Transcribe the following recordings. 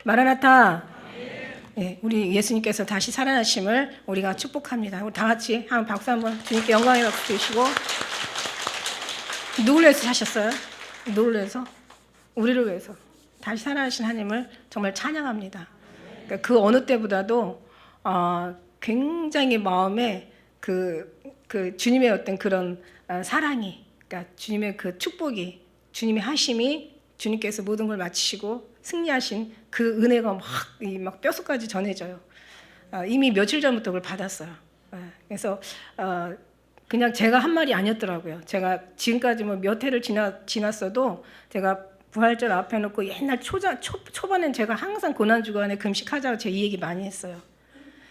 마라나타. 예, 우리 예수님께서 다시 살아나심을 우리가 축복합니다. 우리 다 같이 한 박수 한번 주님께 영광의 박수 주시고. 누구를 위해서 사셨어요? 누구를 위해서? 우리를 위해서. 다시 살아나신 하나님을 정말 찬양합니다. 그러니까 그 어느 때보다도 굉장히 마음에 그 주님의 어떤 그런 사랑이, 그러니까 주님의 그 축복이, 주님의 하심이, 주님께서 모든 걸 마치시고 승리하신 그 은혜가 막 뼛속까지 전해져요. 이미 며칠 전부터 그걸 받았어요. 그래서 그냥 제가 한 말이 아니었더라고요. 제가 지금까지 뭐 몇 해를 지났어도 제가 부활절 앞에 놓고 옛날 초반엔 제가 항상 고난주간에 금식하자고 제가 이 얘기 많이 했어요.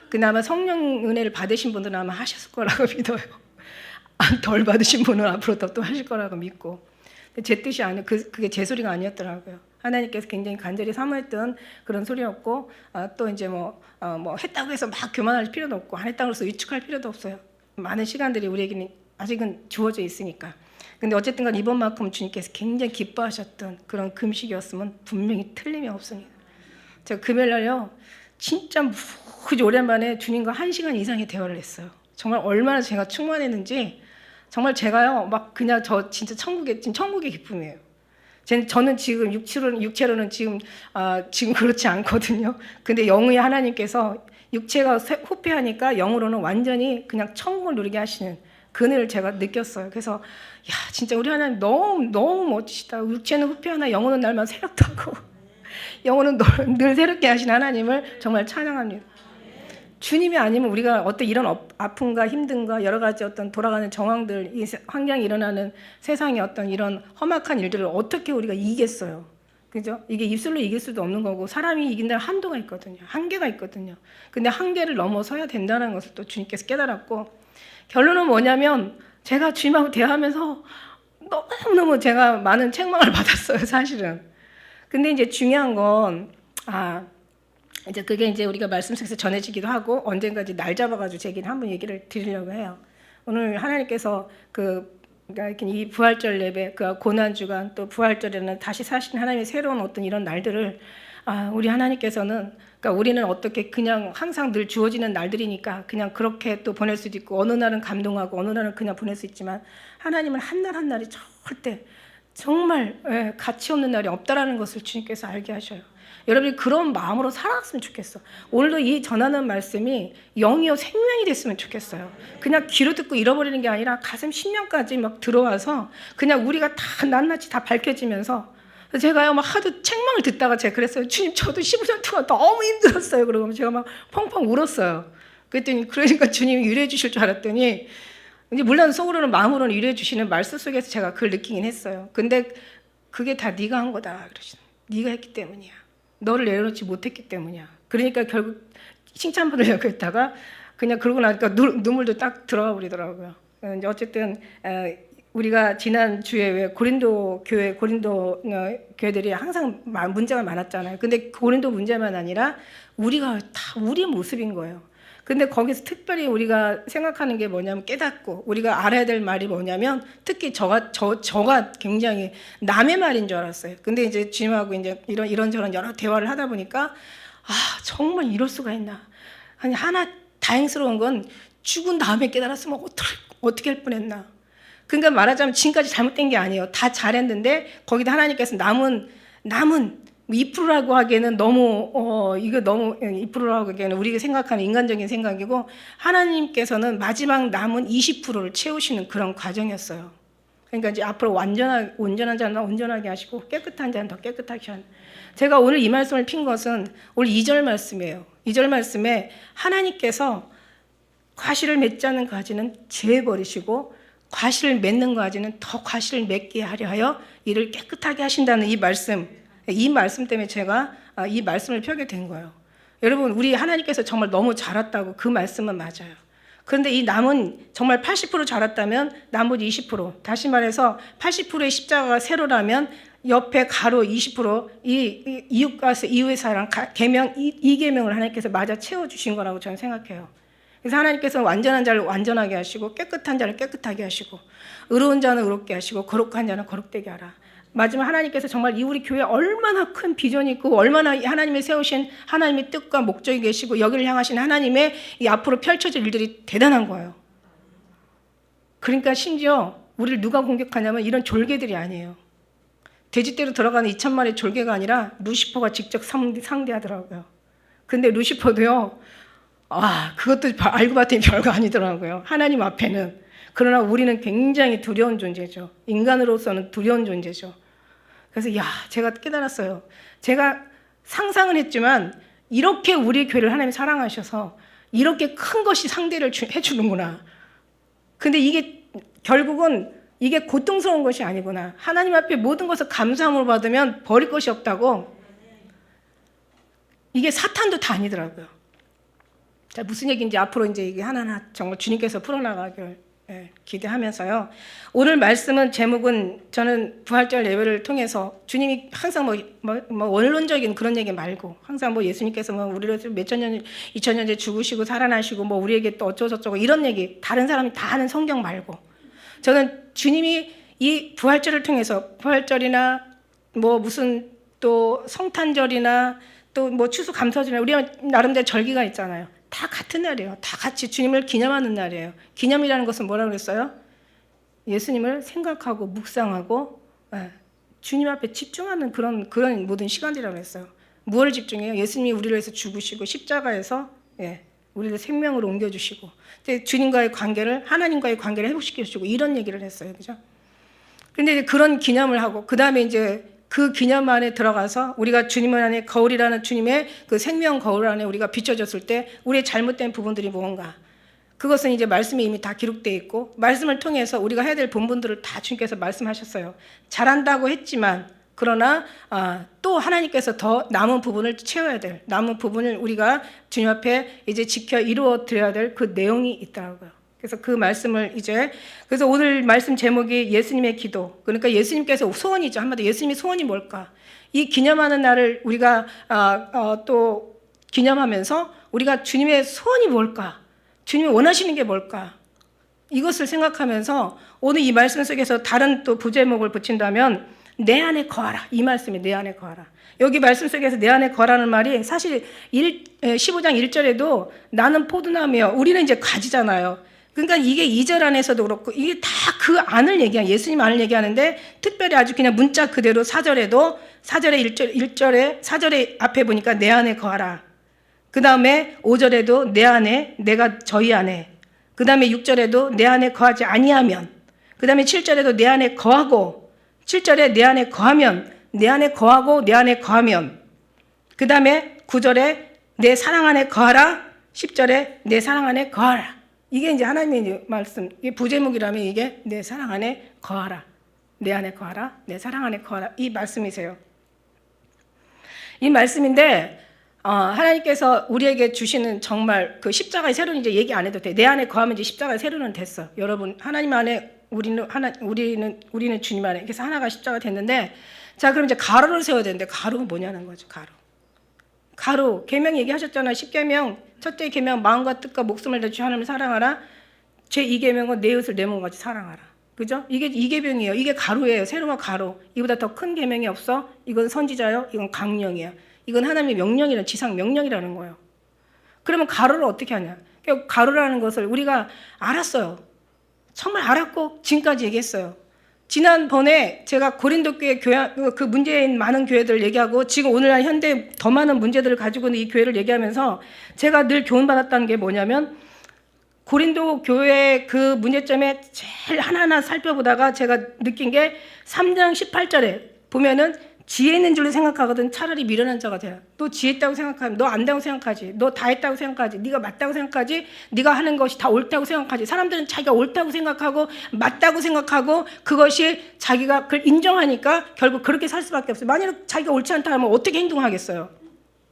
근데 아마 성령 은혜를 받으신 분들은 아마 하셨을 거라고 믿어요. 덜 받으신 분은 앞으로 또 하실 거라고 믿고. 제 뜻이 아니에요. 그게 제 소리가 아니었더라고요. 하나님께서 굉장히 간절히 사모했던 그런 소리였고, 또 이제 뭐 했다고 해서 막 교만할 필요도 없고, 안 했다고 해서 위축할 필요도 없어요. 많은 시간들이 우리에게는 아직은 주어져 있으니까. 근데 어쨌든 간 이번만큼 주님께서 굉장히 기뻐하셨던 그런 금식이었으면 분명히 틀림이 없습니다. 제가 금요일 날요, 진짜 무지 오랜만에 주님과 1시간 이상의 대화를 했어요. 정말 얼마나 제가 충만했는지, 정말 제가요, 막 그냥 진짜 천국의 기쁨이에요. 저는 지금 육체로는 지금 그렇지 않거든요. 근데 영의 하나님께서 육체가 후패하니까 영으로는 완전히 그냥 천국을 누리게 하시는 그 은혜를 제가 느꼈어요. 그래서 야, 진짜 우리 하나님 너무 멋지시다. 육체는 후패하나 영혼은 날마다 새롭다고. 영혼은 늘 새롭게 하신 하나님을 정말 찬양합니다. 주님이 아니면 우리가 어떤 이런 아픔과 힘듦과 여러 가지 어떤 돌아가는 정황들, 이 환경이 일어나는 세상의 어떤 이런 험악한 일들을 어떻게 우리가 이기겠어요? 그죠? 이게 입술로 이길 수도 없는 거고, 사람이 이긴다는 한도가 있거든요. 한계가 있거든요. 근데 한계를 넘어서야 된다는 것을 또 주님께서 깨달았고, 결론은 뭐냐면 제가 주님하고 대화하면서 너무너무 제가 많은 책망을 받았어요, 사실은. 근데 이제 중요한 건 이제 그게 이제 우리가 말씀 속에서 전해지기도 하고, 언젠가 이제 날 잡아가지고 제가 한번 얘기를 드리려고 해요. 오늘 하나님께서 그러니까 이 부활절 예배, 그 고난주간, 또 부활절에는 다시 사신 하나님의 새로운 어떤 이런 날들을 우리 하나님께서는, 그러니까 우리는 어떻게 그냥 항상 늘 주어지는 날들이니까 그냥 그렇게 또 보낼 수도 있고, 어느 날은 감동하고 어느 날은 그냥 보낼 수 있지만, 하나님은 한 날 한 날이 절대 정말 가치 없는 날이 없다라는 것을 주님께서 알게 하셔요. 여러분이 그런 마음으로 살아갔으면 좋겠어. 오늘도 이 전하는 말씀이 영이요 생명이 됐으면 좋겠어요. 그냥 귀로 듣고 잃어버리는 게 아니라 가슴 심령까지 막 들어와서 그냥 우리가 다 낱낱이 다 밝혀지면서, 제가요 막 하도 책망을 듣다가 제가 그랬어요. 주님, 저도 15년 동안 너무 힘들었어요. 그러고 제가 막 펑펑 울었어요. 그랬더니 그러니까 주님이 위로해 주실 줄 알았더니, 이제 물론 속으로는 마음으로는 위로해 주시는 말씀 속에서 제가 그걸 느끼긴 했어요. 근데 그게 다 네가 한 거다 그러시는. 네가 했기 때문이야. 너를 내려놓지 못했기 때문이야. 그러니까 결국 칭찬 받으려고 했다가 그냥 그러고 나니까 눈물도 딱 들어가 버리더라고요. 이제 어쨌든 우리가 지난 주에 왜 고린도 교회들이 항상 문제가 많았잖아요. 근데 고린도 문제만 아니라 우리가 다 우리의 모습인 거예요. 근데 거기서 특별히 우리가 생각하는 게 뭐냐면, 깨닫고 우리가 알아야 될 말이 뭐냐면, 특히 저가 굉장히 남의 말인 줄 알았어요. 근데 이제 주님하고 이제 이런저런 여러 대화를 하다 보니까 정말 이럴 수가 있나. 아니, 하나 다행스러운 건 죽은 다음에 깨달았으면 어떻게 할 뻔했나. 그러니까 말하자면 지금까지 잘못된 게 아니에요. 다 잘했는데 거기다 하나님께서 남은 2%라고 하기에는 이거 너무 2%라고 하기에는 우리가 생각하는 인간적인 생각이고, 하나님께서는 마지막 남은 20%를 채우시는 그런 과정이었어요. 그러니까 이제 앞으로 온전한 자는 온전하게 하시고, 깨끗한 자는 더 깨끗하게 하는. 제가 오늘 이 말씀을 핀 것은 오늘 2절 말씀이에요. 2절 말씀에 하나님께서 과실을 맺지 않는 가지는 제버리시고, 과실을 맺는 가지는 더 과실을 맺게 하려 하여 이를 깨끗하게 하신다는 이 말씀 때문에 제가 이 말씀을 펴게 된 거예요. 여러분, 우리 하나님께서 정말 너무 자랐다고 그 말씀은 맞아요. 그런데 이 남은 정말 80% 자랐다면 나머지 20%, 다시 말해서 80%의 십자가가 세로라면 옆에 가로 20% 이웃과 이웃의 사랑 계명 이 계명을 하나님께서 맞아 채워 주신 거라고 저는 생각해요. 그래서 하나님께서 완전한 자를 완전하게 하시고 깨끗한 자를 깨끗하게 하시고 의로운 자는 의롭게 하시고 거룩한 자는 거룩되게 하라. 마지막 하나님께서 정말 이 우리 교회 얼마나 큰 비전이 있고 얼마나 하나님이 세우신 하나님의 뜻과 목적이 계시고 여기를 향하신 하나님의 이 앞으로 펼쳐질 일들이 대단한 거예요. 그러니까 심지어 우리를 누가 공격하냐면 이런 졸개들이 아니에요. 돼지떼로 들어가는 2천마리 졸개가 아니라 루시퍼가 직접 상대하더라고요. 근데 루시퍼도요, 그것도 알고 봤더니 별거 아니더라고요. 하나님 앞에는. 그러나 우리는 굉장히 두려운 존재죠. 인간으로서는 두려운 존재죠. 그래서 제가 깨달았어요. 제가 상상은 했지만 이렇게 우리 교회를 하나님이 사랑하셔서 이렇게 큰 것이 상대를 해주는구나. 근데 이게 결국은 이게 고통스러운 것이 아니구나. 하나님 앞에 모든 것을 감사함으로 받으면 버릴 것이 없다고. 이게 사탄도 다 아니더라고요. 자, 무슨 얘기인지 앞으로 이제 이게 하나하나 정말 주님께서 풀어나가길 기대하면서요. 오늘 말씀은 제목은 저는 부활절 예배를 통해서 주님이 항상 원론적인 그런 얘기 말고 항상 예수님께서 우리를 몇천 년, 2000년째 죽으시고 살아나시고 우리에게 또 어쩌고저쩌고 이런 얘기 다른 사람이 다 하는 성경 말고 저는 주님이 이 부활절을 통해서 부활절이나 무슨 또 성탄절이나 또 추수감사절이나 우리가 나름대로 절기가 있잖아요. 다 같은 날이에요. 다 같이 주님을 기념하는 날이에요. 기념이라는 것은 뭐라고 그랬어요? 예수님을 생각하고 묵상하고 주님 앞에 집중하는 그런 모든 시간이라고 했어요. 무엇을 집중해요? 예수님이 우리를 위해서 죽으시고 십자가에서 우리를 생명으로 옮겨주시고 주님과의 관계를 하나님과의 관계를 회복시켜주시고 이런 얘기를 했어요. 그죠? 근데 그런 기념을 하고 그 다음에 이제 그 기념 안에 들어가서 우리가 주님 안에 거울이라는 주님의 그 생명 거울 안에 우리가 비춰졌을 때 우리의 잘못된 부분들이 무언가 그것은 이제 말씀이 이미 다 기록되어 있고 말씀을 통해서 우리가 해야 될 본분들을 다 주님께서 말씀하셨어요. 잘한다고 했지만 그러나 또 하나님께서 더 남은 부분을 채워야 될 남은 부분을 우리가 주님 앞에 이제 지켜 이루어 드려야 될 그 내용이 있더라고요. 그래서 그 말씀을 그래서 오늘 말씀 제목이 예수님의 기도. 그러니까 예수님께서 소원이죠. 한마디로 예수님의 소원이 뭘까? 이 기념하는 날을 우리가 또 기념하면서 우리가 주님의 소원이 뭘까? 주님이 원하시는 게 뭘까? 이것을 생각하면서 오늘 이 말씀 속에서 다른 또 부제목을 붙인다면 내 안에 거하라. 이 말씀이 내 안에 거하라. 여기 말씀 속에서 내 안에 거하라는 말이 사실 15장 1절에도 나는 포도나무여 우리는 이제 가지잖아요. 그러니까 이게 2절 안에서도 그렇고 이게 다 그 안을 얘기하는 예수님 안을 얘기하는데 특별히 아주 그냥 문자 그대로 4절에도 4절에 1절에 4절에 앞에 보니까 내 안에 거하라. 그 다음에 5절에도 내 안에 내가 저희 안에 그 다음에 6절에도 내 안에 거하지 아니하면 그 다음에 7절에도 내 안에 거하고 7절에 내 안에 거하면 내 안에 거하고 내 안에 거하면 그 다음에 9절에 내 사랑 안에 거하라 10절에 내 사랑 안에 거하라. 이게 이제 하나님의 말씀, 이게 부제목이라면 이게 내 사랑 안에 거하라. 내 안에 거하라. 내 사랑 안에 거하라. 이 말씀이세요. 이 말씀인데, 하나님께서 우리에게 주시는 정말 그 십자가의 세로는 이제 얘기 안 해도 돼. 내 안에 거하면 이제 십자가의 세로는 됐어. 여러분, 하나님 안에 우리는 주님 안에. 그래서 하나가 십자가 됐는데, 자, 그럼 이제 가로를 세워야 되는데, 가로가 뭐냐는 거죠, 가로. 계명 얘기하셨잖아요. 10계명. 첫째 계명 마음과 뜻과 목숨을 다해 주 하나님을 사랑하라. 제2계명은 내 이웃을 내 몸같이 사랑하라. 그죠? 이게 2계명이에요. 이게 가로예요. 세로가 가로. 이보다 더 큰 계명이 없어. 이건 선지자요. 이건 강령이야. 이건 하나님의 명령이라는 지상 명령이라는 거예요. 그러면 가로를 어떻게 하냐? 가로라는 것을 우리가 알았어요. 정말 알았고 지금까지 얘기했어요. 지난번에 제가 고린도 교회 그 문제인 많은 교회들 얘기하고 지금 오늘날 현대 더 많은 문제들을 가지고 있는 이 교회를 얘기하면서 제가 늘 교훈받았다는 게 뭐냐면 고린도 교회의 그 문제점에 제일 하나하나 살펴보다가 제가 느낀 게 3장 18절에 보면은 지혜 있는 줄로 생각하거든 차라리 미련한 자가 되라. 너 지혜 있다고 생각하면 너 안다고 생각하지. 너 다 했다고 생각하지. 네가 맞다고 생각하지. 네가 하는 것이 다 옳다고 생각하지. 사람들은 자기가 옳다고 생각하고 맞다고 생각하고 그것이 자기가 그걸 인정하니까 결국 그렇게 살 수밖에 없어요. 만약 자기가 옳지 않다 하면 어떻게 행동하겠어요?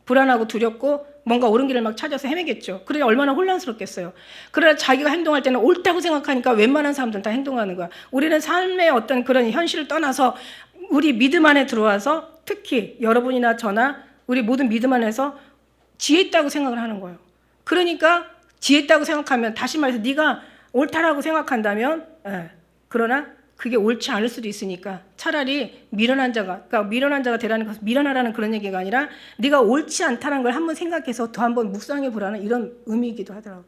불안하고 두렵고 뭔가 옳은 길을 막 찾아서 헤매겠죠. 그래 얼마나 혼란스럽겠어요. 그러나 자기가 행동할 때는 옳다고 생각하니까 웬만한 사람들은 다 행동하는 거야. 우리는 삶의 어떤 그런 현실을 떠나서 우리 믿음 안에 들어와서 특히 여러분이나 저나 우리 모든 믿음 안에서 지혜 있다고 생각을 하는 거예요. 그러니까 지혜 있다고 생각하면 다시 말해서 네가 옳다라고 생각한다면 그러나 그게 옳지 않을 수도 있으니까 차라리 미련한 자가, 그러니까 미련한 자가 되라는 것은 미련하라는 그런 얘기가 아니라 네가 옳지 않다는 걸 한번 생각해서 더 한번 묵상해 보라는 이런 의미이기도 하더라고요.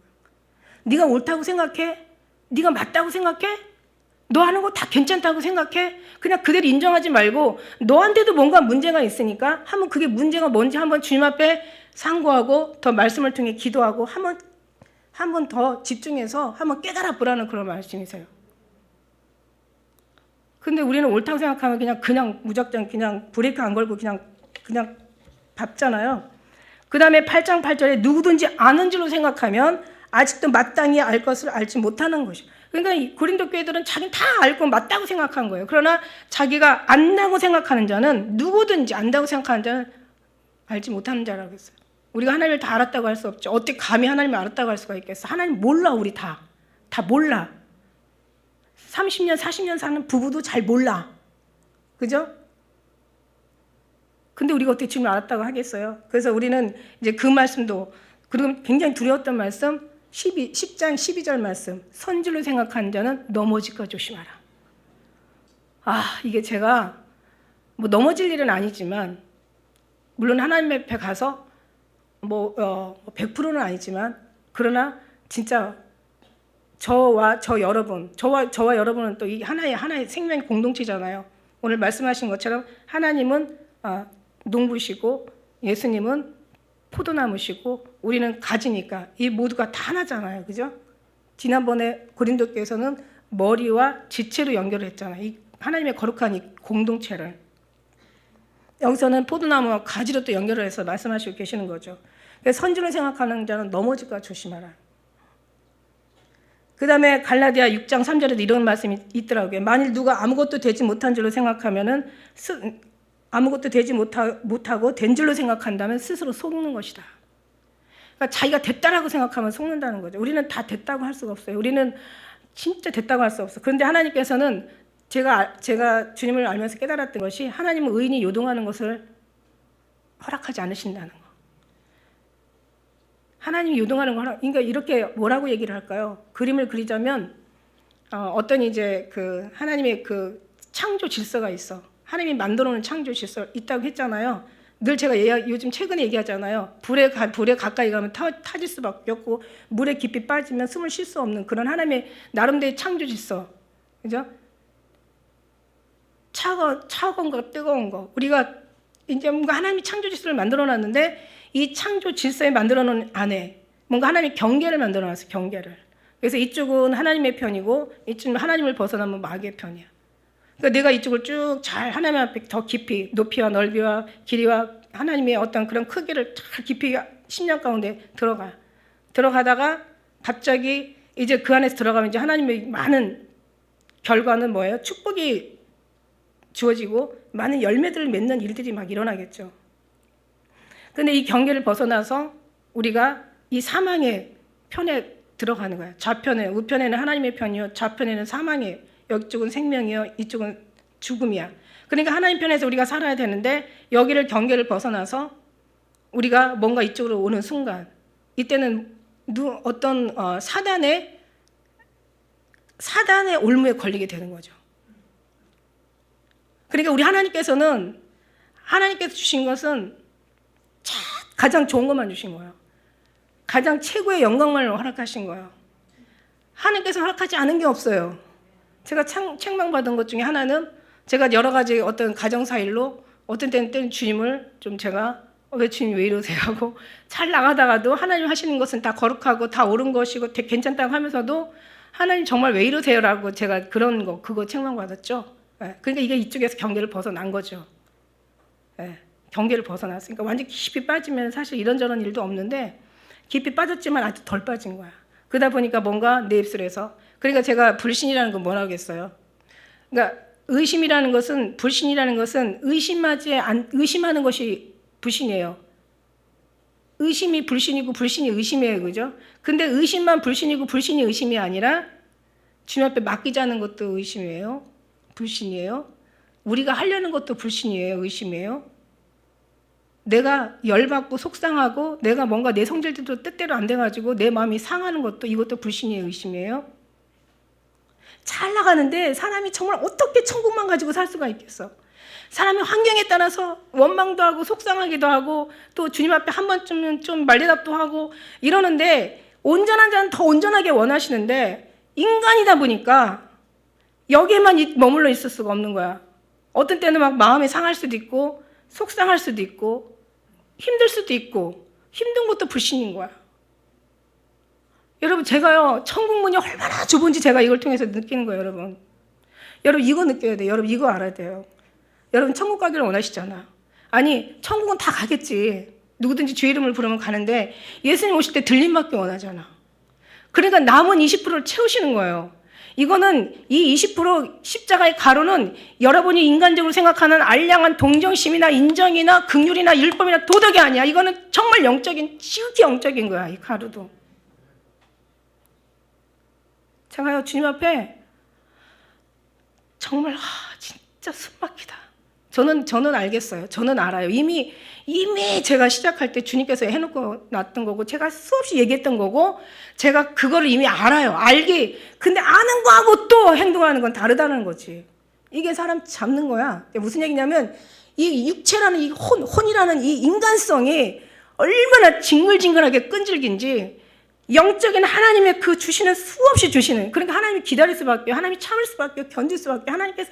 네가 옳다고 생각해? 네가 맞다고 생각해? 너 하는 거 다 괜찮다고 생각해? 그냥 그대로 인정하지 말고 너한테도 뭔가 문제가 있으니까 한번 그게 문제가 뭔지 한번 주님 앞에 상고하고 더 말씀을 통해 기도하고 한번 더 집중해서 한번 깨달아 보라는 그런 말씀이세요. 근데 우리는 옳다고 생각하면 그냥 무작정 그냥 브레이크 안 걸고 그냥 밟잖아요. 그 다음에 8장 8절에 누구든지 아는 줄로 생각하면 아직도 마땅히 알 것을 알지 못하는 것이요. 그러니까 이 고린도 교회들은 자기는 다 알고 맞다고 생각한 거예요. 그러나 자기가 안다고 생각하는 자는 누구든지 안다고 생각하는 자는 알지 못하는 자라고 했어요. 우리가 하나님을 다 알았다고 할 수 없죠. 어떻게 감히 하나님을 알았다고 할 수가 있겠어. 하나님 몰라. 우리 다 몰라. 30년 40년 사는 부부도 잘 몰라. 그죠? 근데 우리가 어떻게 주님을 알았다고 하겠어요. 그래서 우리는 이제 그 말씀도, 그리고 굉장히 두려웠던 말씀 10장 12절 말씀, 선줄로 생각하는 자는 넘어질까 조심하라. 이게 제가 뭐 넘어질 일은 아니지만, 물론 하나님 앞에 가서 100%는 아니지만, 그러나 진짜 저와 여러분은 또 이 하나의 생명 공동체잖아요. 오늘 말씀하신 것처럼 하나님은 농부시고 예수님은 포도나무시고 우리는 가지니까 이 모두가 다 하나잖아요. 그죠? 지난번에 고린도께서는 머리와 지체로 연결을 했잖아요. 이 하나님의 거룩한 이 공동체를. 여기서는 포도나무와 가지로 또 연결을 해서 말씀하시고 계시는 거죠. 그래서 선줄로 생각하는 자는 넘어질까 조심하라. 그 다음에 갈라디아 6장 3절에도 이런 말씀이 있더라고요. 만일 누가 아무것도 되지 못한 줄로 생각하면은 아무것도 되지 못하고 된 줄로 생각한다면 스스로 속는 것이다. 그러니까 자기가 됐다라고 생각하면 속는다는 거죠. 우리는 다 됐다고 할 수가 없어요. 우리는 진짜 됐다고 할 수 없어요. 그런데 하나님께서는 제가 주님을 알면서 깨달았던 것이 하나님은 의인이 요동하는 것을 허락하지 않으신다는 거. 하나님이 요동하는 거 그러니까 이렇게 뭐라고 얘기를 할까요? 그림을 그리자면 어떤 이제 그 하나님의 그 창조 질서가 있어. 하나님이 만들어 놓은 창조 질서 있다고 했잖아요. 늘 제가 요즘 최근에 얘기하잖아요. 불에 가까이 가면 타질 수밖에 없고 물에 깊이 빠지면 숨을 쉴 수 없는 그런 하나님의 나름대로의 창조 질서. 그죠? 차가운 거, 뜨거운 거. 우리가 이제 뭔가 하나님이 창조 질서를 만들어 놨는데 이 창조 질서에 만들어 놓은 안에 뭔가 하나님이 경계를 만들어 놨어요. 경계를. 그래서 이쪽은 하나님의 편이고 이쪽은 하나님을 벗어나면 마귀의 편이야. 그러니까 내가 이쪽을 쭉 잘 하나님 앞에 더 깊이 높이와 넓이와 길이와 하나님의 어떤 그런 크기를 잘 깊이 심령 가운데 들어가다가 갑자기 이제 그 안에서 들어가면 이제 하나님의 많은 결과는 뭐예요? 축복이 주어지고 많은 열매들을 맺는 일들이 막 일어나겠죠. 근데 이 경계를 벗어나서 우리가 이 사망의 편에 들어가는 거예요. 우편에는 하나님의 편이요, 좌편에는 사망이에요. 이쪽은 생명이요, 이쪽은 죽음이야. 그러니까 하나님 편에서 우리가 살아야 되는데 여기를 경계를 벗어나서 우리가 뭔가 이쪽으로 오는 순간 이때는 어떤 사단의 올무에 걸리게 되는 거죠. 그러니까 우리 하나님께서 주신 것은 가장 좋은 것만 주신 거예요. 가장 최고의 영광만을 허락하신 거예요. 하나님께서 허락하지 않은 게 없어요. 제가 책망받은 것 중에 하나는 제가 여러 가지 어떤 가정사일로 어떤 때는 주님을 좀 제가 왜 주님 왜 이러세요 하고 잘 나가다가도 하나님 하시는 것은 다 거룩하고 다 옳은 것이고 되게 괜찮다고 하면서도 하나님 정말 왜 이러세요라고 제가 그거 책망받았죠. 그러니까 이게 이쪽에서 경계를 벗어난 거죠. 경계를 벗어났으니까 완전히 깊이 빠지면 사실 이런저런 일도 없는데 깊이 빠졌지만 아주 덜 빠진 거야. 그러다 보니까 뭔가 내 입술에서 그러니까 제가 불신이라는 건 뭐라고 했어요. 그러니까 불신이라는 것은 의심하는 것이 불신이에요. 의심이 불신이고 불신이 의심이에요. 그죠? 근데 의심만 불신이고 불신이 의심이 아니라 주님 앞에 맡기자는 것도 의심이에요. 불신이에요. 우리가 하려는 것도 불신이에요. 의심이에요. 내가 열받고 속상하고 내가 뭔가 내 성질대로 뜻대로 안 돼가지고 내 마음이 상하는 것도 이것도 불신이에요. 의심이에요. 잘 나가는데 사람이 정말 어떻게 천국만 가지고 살 수가 있겠어? 사람이 환경에 따라서 원망도 하고 속상하기도 하고 또 주님 앞에 한 번쯤은 좀 말대답도 하고 이러는데 온전한 자는 더 온전하게 원하시는데 인간이다 보니까 여기에만 머물러 있을 수가 없는 거야. 어떤 때는 막 마음이 상할 수도 있고 속상할 수도 있고 힘들 수도 있고 힘든 것도 불신인 거야. 여러분 제가요 천국 문이 얼마나 좁은지 제가 이걸 통해서 느끼는 거예요. 여러분 이거 느껴야 돼요. 여러분 이거 알아야 돼요. 여러분 천국 가기를 원하시잖아. 아니 천국은 다 가겠지. 누구든지 주의 이름을 부르면 가는데 예수님 오실 때 들림밖에 원하잖아. 그러니까 남은 20%를 채우시는 거예요. 이거는 이 20% 십자가의 가로는 여러분이 인간적으로 생각하는 알량한 동정심이나 인정이나 긍휼이나 율법이나 도덕이 아니야. 이거는 정말 영적인, 지극히 영적인 거야. 이 가로도. 제가요 주님 앞에 정말 진짜 숨막히다. 저는 알겠어요. 저는 알아요. 이미 제가 시작할 때 주님께서 해놓고 놨던 거고 제가 수없이 얘기했던 거고 제가 그거를 이미 알아요. 근데 아는 거하고 또 행동하는 건 다르다는 거지. 이게 사람 잡는 거야. 무슨 얘기냐면 이 육체라는 이 혼이라는 이 인간성이 얼마나 징글징글하게 끈질긴지 영적인 하나님의 그 주시는 수없이 주시는 그러니까 하나님이 기다릴 수밖에 하나님이 참을 수밖에 견딜 수밖에 하나님께서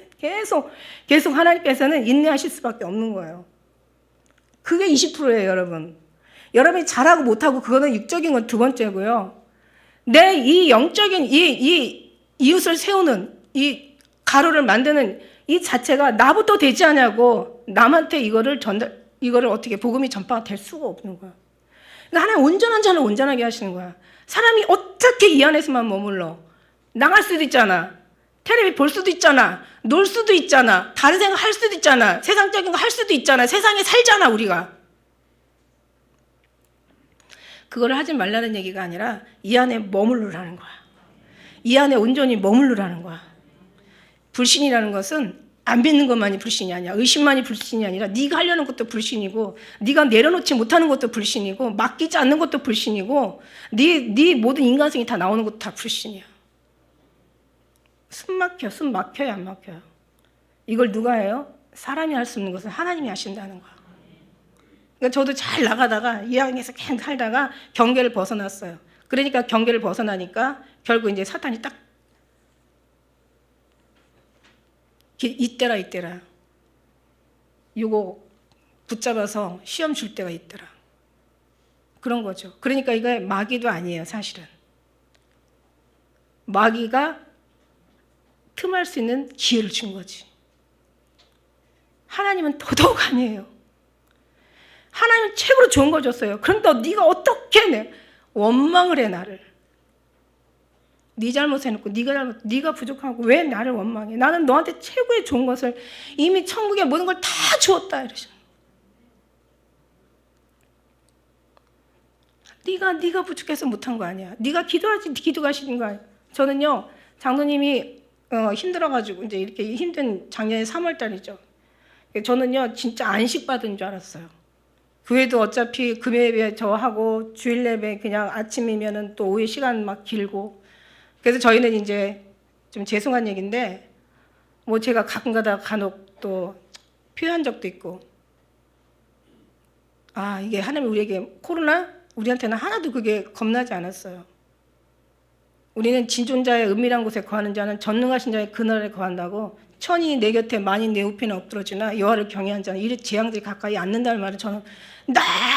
계속 하나님께서는 인내하실 수밖에 없는 거예요. 그게 20%예요, 여러분. 여러분이 잘하고 못하고 그거는 육적인 건 두 번째고요. 내 이 영적인 이 이웃을 세우는 이 가루를 만드는 이 자체가 나부터 되지 않냐고 남한테 이거를 어떻게 복음이 전파가 될 수가 없는 거야. 그러니까 하나님 온전한 자는 온전하게 하시는 거야. 사람이 어떻게 이 안에서만 머물러? 나갈 수도 있잖아. 텔레비 볼 수도 있잖아. 놀 수도 있잖아. 다른 생각 할 수도 있잖아. 세상적인 거 할 수도 있잖아. 세상에 살잖아, 우리가. 그걸 하지 말라는 얘기가 아니라 이 안에 머무르라는 거야. 이 안에 온전히 머무르라는 거야. 불신이라는 것은 안 믿는 것만이 불신이 아니야. 의심만이 불신이 아니라 네가 하려는 것도 불신이고 네가 내려놓지 못하는 것도 불신이고 맡기지 않는 것도 불신이고 네 모든 인간성이 다 나오는 것도 다 불신이야. 숨 막혀요, 안 막혀요? 이걸 누가 해요? 사람이 할 수 없는 것은 하나님이 하신다는 거야. 그러니까 저도 잘 나가다가 이 안에서 계속 살다가 경계를 벗어났어요. 그러니까 경계를 벗어나니까 결국 이제 사탄이 딱 이때라 이거 붙잡아서 시험 줄 때가 있더라. 그런 거죠. 그러니까 이게 마귀도 아니에요, 사실은. 마귀가 틈할 수 있는 기회를 준 거지. 하나님은 더더욱 아니에요. 하나님은 최고로 좋은 거 줬어요. 그런데 네가 어떻게 원망을 해, 나를. 네 잘못 해놓고 네가 부족하고 왜 나를 원망해? 나는 너한테 최고의 좋은 것을 이미 천국의 모든 걸 다 주었다 이러시는. 네가 부족해서 못한 거 아니야. 네가 기도하지 기도가 싫은 거 아니야. 저는요 장로님이 힘들어가지고 이제 이렇게 힘든 작년에 3월달이죠. 저는요 진짜 안식 받은 줄 알았어요. 교회도 어차피 금요일에 저 하고 주일 예배 그냥 아침이면은 또 오후 시간 막 길고. 그래서 저희는 이제 좀 죄송한 얘기인데 뭐 제가 가끔가다 간혹 또 표현한 적도 있고 이게 하나님 우리에게 코로나 우리한테는 하나도 그게 겁나지 않았어요. 우리는 진존자의 은밀한 곳에 거하는 자는 전능하신 자의 그날에 거한다고 천이 내 곁에 만인 내 우편에 엎드러지나 여호와를 경외한 자는 이런 재앙들이 가까이 않는다는 말을 저는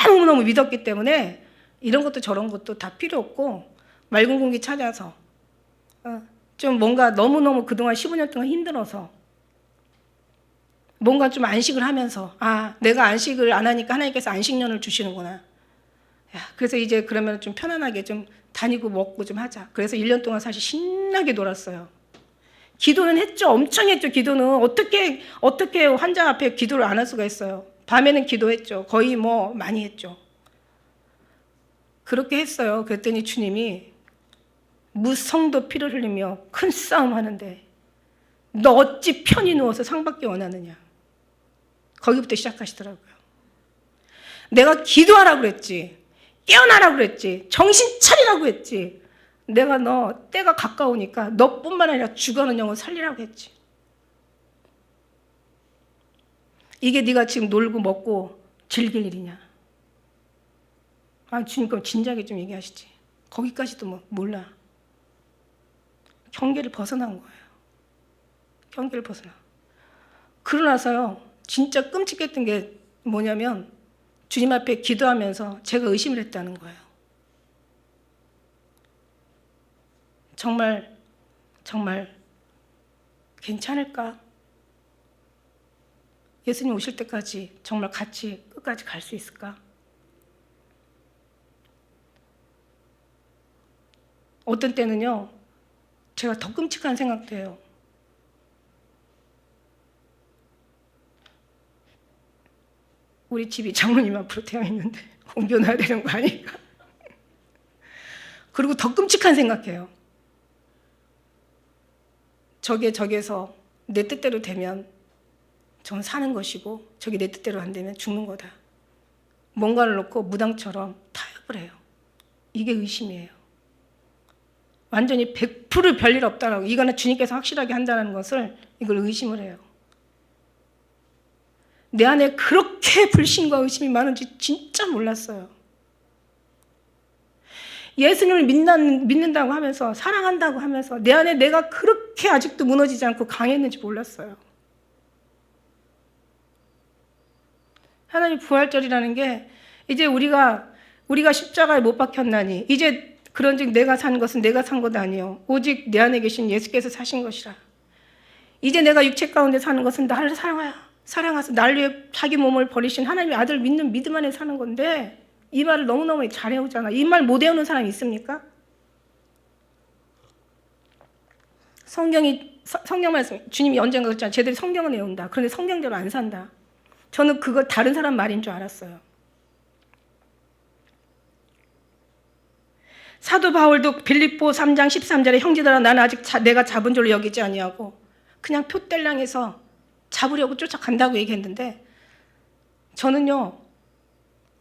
너무너무 믿었기 때문에 이런 것도 저런 것도 다 필요 없고 맑은 공기 찾아서 좀 뭔가 너무너무 그동안 15년 동안 힘들어서 뭔가 좀 안식을 하면서 내가 안식을 안 하니까 하나님께서 안식년을 주시는구나. 그래서 이제 그러면 좀 편안하게 좀 다니고 먹고 좀 하자. 그래서 1년 동안 사실 신나게 놀았어요. 기도는 했죠. 엄청 했죠. 기도는 어떻게 환자 앞에 기도를 안 할 수가 있어요. 밤에는 기도했죠. 거의 뭐 많이 했죠. 그렇게 했어요. 그랬더니 주님이 무성도 피를 흘리며 큰 싸움 하는데 너 어찌 편히 누워서 상받기 원하느냐. 거기부터 시작하시더라고요. 내가 기도하라고 그랬지. 깨어나라고 그랬지. 정신 차리라고 했지. 내가 너 때가 가까우니까 너뿐만 아니라 죽어가는 영혼 살리라고 했지. 이게 네가 지금 놀고 먹고 즐길 일이냐? 아, 주님 그럼 진작에 좀 얘기하시지. 거기까지도 뭐 몰라. 경계를 벗어난 거예요. 경계를 벗어나. 그러나서요, 진짜 끔찍했던 게 뭐냐면 주님 앞에 기도하면서 제가 의심을 했다는 거예요. 정말 괜찮을까? 예수님 오실 때까지 정말 같이 끝까지 갈 수 있을까? 어떤 때는요, 제가 더 끔찍한 생각도 해요. 우리 집이 장모님 앞으로 되어 있는데 옮겨놔야 되는 거 아닐까? 그리고 더 끔찍한 생각해요. 저게서 내 뜻대로 되면 전 사는 것이고 저게 내 뜻대로 안 되면 죽는 거다. 뭔가를 놓고 무당처럼 타협을 해요. 이게 의심이에요. 완전히 100% 별일 없다라고, 이거는 주님께서 확실하게 한다는 것을, 이걸 의심을 해요. 내 안에 그렇게 불신과 의심이 많은지 진짜 몰랐어요. 예수님을 믿는다고 하면서, 사랑한다고 하면서 내 안에 내가 그렇게 아직도 무너지지 않고 강했는지 몰랐어요. 하나님 부활절이라는 게 이제 우리가 십자가에 못 박혔나니 이제 그런즉 내가 산 것은 내가 산 것 아니요 오직 내 안에 계신 예수께서 사신 것이라. 이제 내가 육체 가운데 사는 것은 나를 사랑하사 날 위해 자기 몸을 버리신 하나님의 아들 믿는 믿음 안에 사는 건데, 이 말을 너무너무 잘 외우잖아. 이 말 못 외우는 사람이 있습니까? 성경 말씀, 주님이 언젠가 그랬잖아요. 쟤들이 성경을 외운다. 그런데 성경대로 안 산다. 저는 그거 다른 사람 말인 줄 알았어요. 사도 바울도 빌립보 3장 13절에 형제들아 나는 아직 내가 잡은 줄로 여기지 아니하고 그냥 표뗄랑해서 잡으려고 쫓아간다고 얘기했는데, 저는요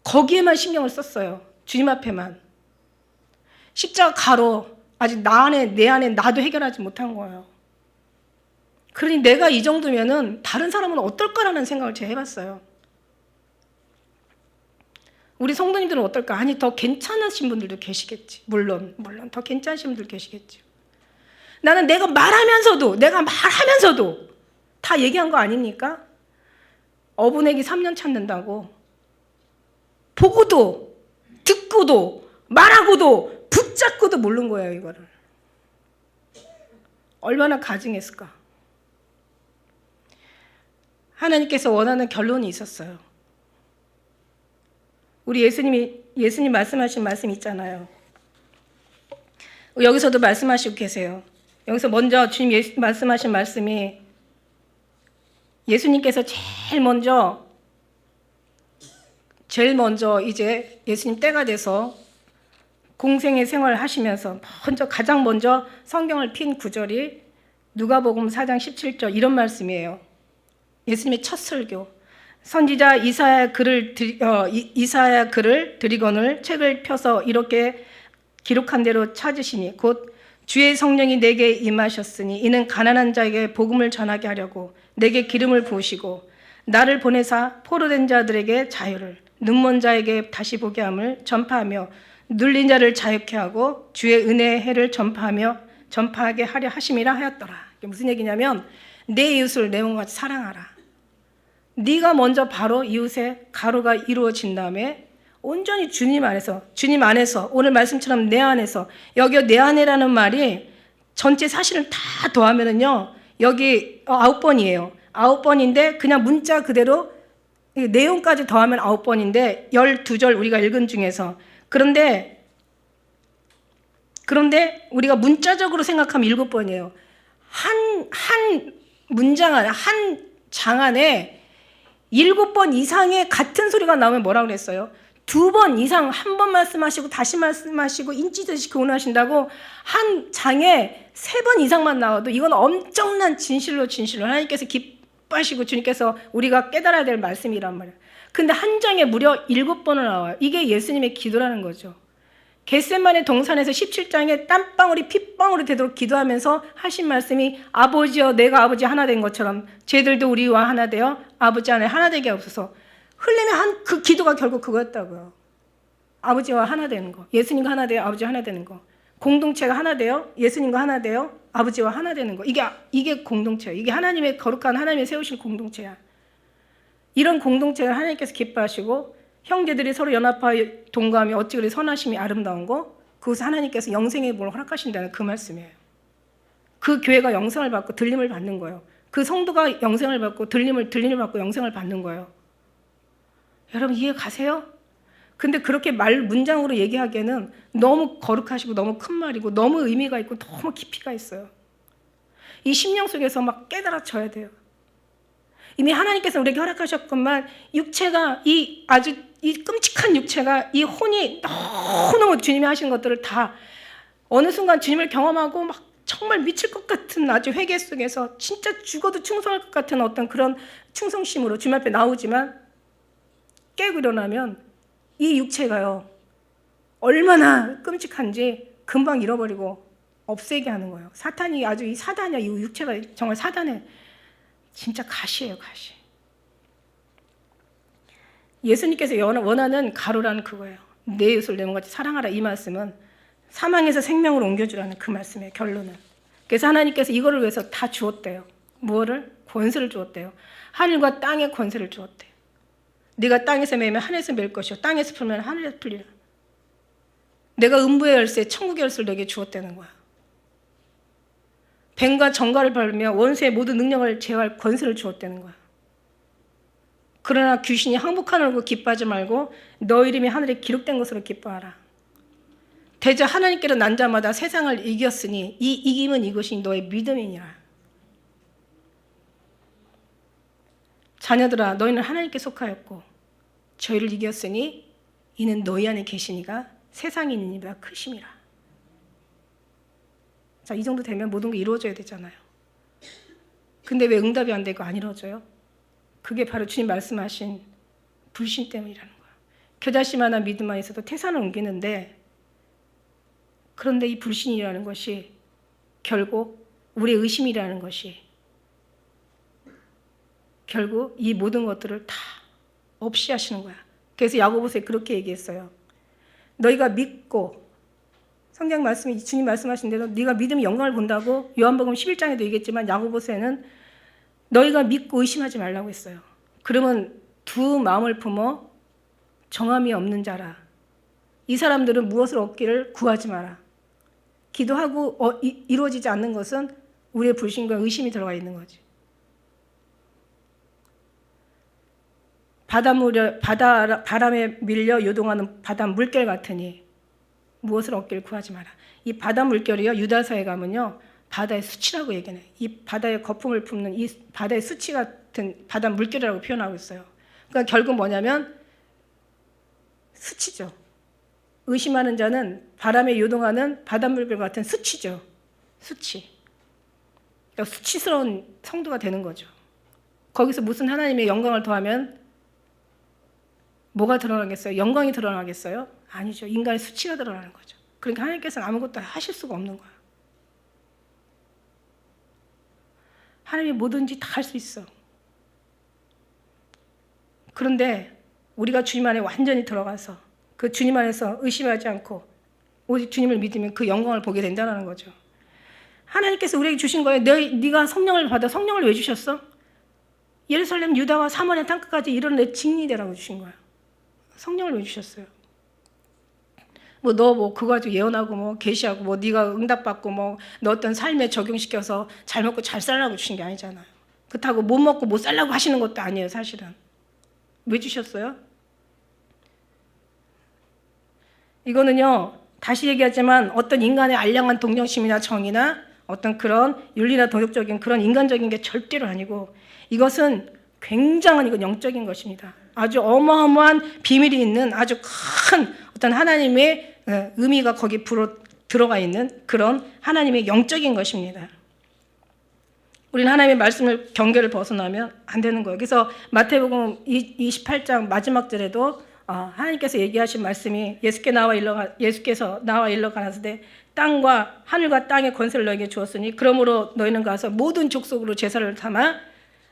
거기에만 신경을 썼어요. 주님 앞에만. 십자가 가로 아직 내 안에 나도 해결하지 못한 거예요. 그러니 내가 이 정도면은 다른 사람은 어떨까라는 생각을 제가 해봤어요. 우리 성도님들은 어떨까? 아니 더 괜찮으신 분들도 계시겠지. 물론 더 괜찮으신 분들 계시겠지. 나는 내가 말하면서도 다 얘기한 거 아닙니까? 어부내기 3년 찾는다고 보고도 듣고도 말하고도 붙잡고도 모르는 거예요. 이거를 얼마나 가증했을까. 하나님께서 원하는 결론이 있었어요. 우리 예수님 말씀하신 말씀 있잖아요. 여기서도 말씀하시고 계세요. 여기서 먼저 주님 말씀하신 말씀이, 예수님께서 제일 먼저 이제 예수님 때가 돼서 공생의 생활을 하시면서 가장 먼저 성경을 핀 구절이 누가복음 4장 17절 이런 말씀이에요. 예수님의 첫 설교. 선지자 이사야 글을 드리거늘 책을 펴서 이렇게 기록한 대로 찾으시니 곧 주의 성령이 내게 임하셨으니 이는 가난한 자에게 복음을 전하게 하려고 내게 기름을 부으시고 나를 보내사 포로된 자들에게 자유를, 눈먼 자에게 다시 보게 함을 전파하며 눌린 자를 자유케 하고 주의 은혜의 해를 전파하게 하려 하심이라 하였더라. 이게 무슨 얘기냐면 내 이웃을 내 몸같이 사랑하라. 네가 먼저 바로 이웃의 가루가 이루어진 다음에 온전히 주님 안에서 오늘 말씀처럼 내 안에서, 여기 내 안에라는 말이 전체 사실을 다 더하면은요 여기 9번이에요. 9번인데 그냥 문자 그대로 내용까지 더하면 9번인데 12절 우리가 읽은 중에서, 그런데 우리가 문자적으로 생각하면 7번이에요. 한 문장 안에, 한 장 안에 7번 이상의 같은 소리가 나오면 뭐라고 그랬어요? 2번 이상, 한 번 말씀하시고 다시 말씀하시고 인치듯이 교훈하신다고 한 장에 3번 이상만 나와도 이건 엄청난 진실로 하나님께서 기뻐하시고 주님께서 우리가 깨달아야 될 말씀이란 말이에요. 근데 한 장에 무려 7번을 나와요. 이게 예수님의 기도라는 거죠. 겟세마네 동산에서 17장에 땀방울이 핏방울이 되도록 기도하면서 하신 말씀이 아버지여 내가 아버지 하나 된 것처럼 쟤들도 우리와 하나 되어 아버지 안에 하나 되게 없어서 흘리면 그 기도가 결국 그거였다고요. 아버지와 하나 되는 거, 예수님과 하나 되어 아버지와 하나 되는 거, 공동체가 하나 되어 예수님과 하나 되어 아버지와 하나 되는 거. 이게 공동체예요. 이게 하나님의 거룩한 하나님이 세우신 공동체야. 이런 공동체를 하나님께서 기뻐하시고 형제들이 서로 연합하여 동감이 어찌 그리 선하심이 아름다운 거, 그것을 하나님께서 영생의 복을 허락하신다는 그 말씀이에요. 그 교회가 영생을 받고 들림을 받는 거예요. 그 성도가 영생을 받고 들림을 받고 영생을 받는 거예요. 여러분 이해 가세요? 근데 그렇게 문장으로 얘기하기에는 너무 거룩하시고 너무 큰 말이고 너무 의미가 있고 너무 깊이가 있어요. 이 심령 속에서 막 깨달아져야 돼요. 이미 하나님께서 우리에게 허락하셨건만 육체가 이 끔찍한 육체가 이 혼이 너무너무 주님이 하신 것들을 다 어느 순간 주님을 경험하고 막 정말 미칠 것 같은 아주 회개 속에서 진짜 죽어도 충성할 것 같은 어떤 그런 충성심으로 주님 앞에 나오지만 깨고 일어나면 이 육체가요 얼마나 끔찍한지 금방 잃어버리고 없애게 하는 거예요. 사탄이 아주 이 사단이야. 이 육체가 정말 사단의 진짜 가시예요, 가시. 예수님께서 원하는 가루라는 그거예요. 내 이웃을 내 몸같이 사랑하라. 이 말씀은 사망에서 생명으로 옮겨주라는 그 말씀이에요, 결론은. 그래서 하나님께서 이거를 위해서 다 주었대요. 무엇을? 권세를 주었대요. 하늘과 땅의 권세를 주었대요. 네가 땅에서 매면 하늘에서 맬 것이요 땅에서 풀면 하늘에서 풀리라. 내가 음부의 열쇠, 천국의 열쇠를 너에게 주었다는 거야. 뱀과 정갈을 밟으며 원수의 모든 능력을 제어할 권세를 주었다는 거야. 그러나 귀신이 항복하는 얼굴 기뻐하지 말고 너 이름이 하늘에 기록된 것으로 기뻐하라. 대저 하나님께로 난 자마다 세상을 이겼으니 이 이김은 이것이 너의 믿음이니라. 자녀들아 너희는 하나님께 속하였고 저희를 이겼으니 이는 너희 안에 계시니가 세상에 있는 이보다 크심이라. 자, 이 정도 되면 모든 게 이루어져야 되잖아요. 근데 왜 응답이 안 되고 안 이루어져요? 그게 바로 주님 말씀하신 불신 때문이라는 거예요. 겨자씨만한 믿음만 있어도 태산을 옮기는데, 그런데 이 불신이라는 것이 결국 우리의 의심이라는 것이 결국 이 모든 것들을 다 없이 하시는 거야. 그래서 야고보서에 그렇게 얘기했어요. 너희가 믿고, 성경 말씀이 주님 말씀하신 대로 네가 믿음이 영광을 본다고 요한복음 11장에도 얘기했지만 야고보서에는 너희가 믿고 의심하지 말라고 했어요. 그러면 두 마음을 품어 정함이 없는 자라. 이 사람들은 무엇을 얻기를 구하지 마라. 기도하고 이루어지지 않는 것은 우리의 불신과 의심이 들어가 있는 거지. 바람에 밀려 요동하는 바다 물결 같으니 무엇을 얻기를 구하지 마라. 이 바다 물결이요, 유다서에 가면요 바다의 수치라고 얘기해요. 이 바다의 거품을 품는 이 바다의 수치 같은 바다 물결이라고 표현하고 있어요. 그러니까 결국 뭐냐면 수치죠. 의심하는 자는 바람에 요동하는 바다 물결 같은 수치죠. 수치. 그러니까 수치스러운 성도가 되는 거죠. 거기서 무슨 하나님의 영광을 더하면 뭐가 드러나겠어요? 영광이 드러나겠어요? 아니죠. 인간의 수치가 드러나는 거죠. 그러니까 하나님께서는 아무것도 하실 수가 없는 거야. 하나님이 뭐든지 다 할 수 있어. 그런데 우리가 주님 안에 완전히 들어가서 그 주님 안에서 의심하지 않고 오직 주님을 믿으면 그 영광을 보게 된다는 거죠. 하나님께서 우리에게 주신 거예요. 네가 성령을 받아. 성령을 왜 주셨어? 예루살렘, 유다와 사마리아 땅끝까지 이런 직리되라고 주신 거야. 성령을 왜 주셨어요? 너 그거 가지고 예언하고 계시하고 네가 응답받고 너 어떤 삶에 적용시켜서 잘 먹고 잘 살라고 주신 게 아니잖아요. 그렇다고 못 먹고 못 살라고 하시는 것도 아니에요, 사실은. 왜 주셨어요? 이거는요, 다시 얘기하지만 어떤 인간의 알량한 동정심이나 정의나 어떤 그런 윤리나 도덕적인 그런 인간적인 게 절대로 아니고 이것은 굉장한 이건 영적인 것입니다. 아주 어마어마한 비밀이 있는 아주 큰 어떤 하나님의 의미가 거기 들어가 있는 그런 하나님의 영적인 것입니다. 우리는 하나님의 말씀을 경계를 벗어나면 안 되는 거예요. 그래서 마태복음 28장 마지막 절에도 하나님께서 얘기하신 말씀이 예수께서 나와 일러 가라사대 땅과 하늘과 땅의 권세를 너에게 주었으니 그러므로 너희는 가서 모든 족속으로 제사를 삼아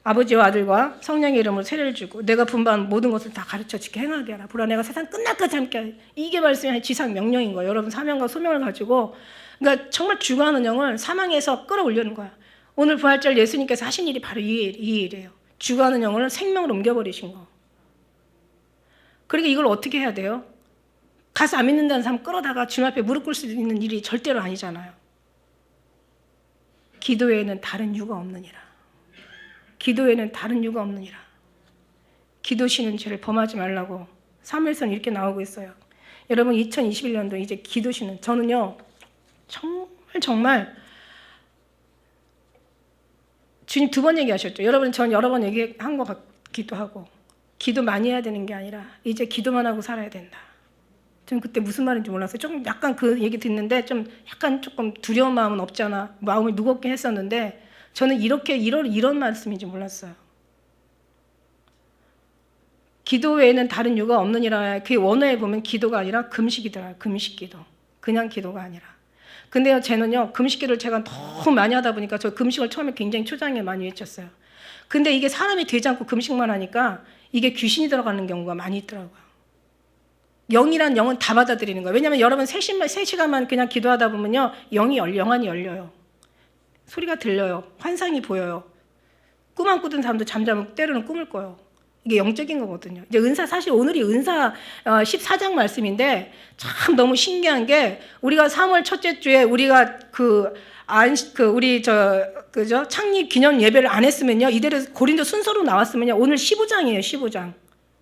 아버지와 아들과 성령의 이름으로 세례를 주고 내가 분부한 모든 것을 다 가르쳐 지켜 행하게 하라. 보라 내가 세상 끝날까지 함께 하리. 이게 말씀이 지상 명령인 거예요. 여러분 사명과 소명을 가지고 그러니까 정말 죽어가는 영을 사망에서 끌어올리는 거야. 오늘 부활절 예수님께서 하신 일이 바로 이 일이에요. 죽어가는 영을 생명으로 옮겨버리신 거. 그러니까 이걸 어떻게 해야 돼요? 가서 안 믿는다는 사람 끌어다가 주님 앞에 무릎 꿇을 수 있는 일이 절대로 아니잖아요. 기도에는 다른 이유가 없느니라. 기도에는 다른 이유가 없느니라. 기도시는 죄를 범하지 말라고 사무엘서는 이렇게 나오고 있어요. 여러분 2021년도 이제 기도시는 저는요 정말 주님 2번 얘기하셨죠. 여러분 전 여러 번 얘기한 것 같기도 하고 기도 많이 해야 되는 게 아니라 이제 기도만 하고 살아야 된다. 전 그때 무슨 말인지 몰랐어요. 좀 약간 그 얘기 듣는데 좀 약간 조금 두려운 마음은 없잖아. 마음이 무겁게 했었는데 저는 이런 말씀인지 몰랐어요. 기도 외에는 다른 이유가 없느니라. 그 원어에 보면 기도가 아니라 금식이더라고요. 금식기도. 그냥 기도가 아니라. 근데요, 쟤는요, 금식기도를 제가 너무 많이 하다 보니까 저 금식을 처음에 굉장히 초장에 많이 외쳤어요. 근데 이게 사람이 되지 않고 금식만 하니까 이게 귀신이 들어가는 경우가 많이 있더라고요. 영이란 영은 다 받아들이는 거예요. 왜냐하면 여러분 3시간만 그냥 기도하다 보면요, 영안이 열려요. 소리가 들려요. 환상이 보여요. 꿈 안 꾸던 사람도 잠자면 때로는 꿈을 꿔요. 이게 영적인 거거든요. 이제 사실 오늘이 은사 14장 말씀인데 참 너무 신기한 게 우리가 3월 첫째 주에 우리가 창립 기념 예배를 안 했으면요. 이대로 고린도 순서로 나왔으면요. 오늘 15장이에요. 15장.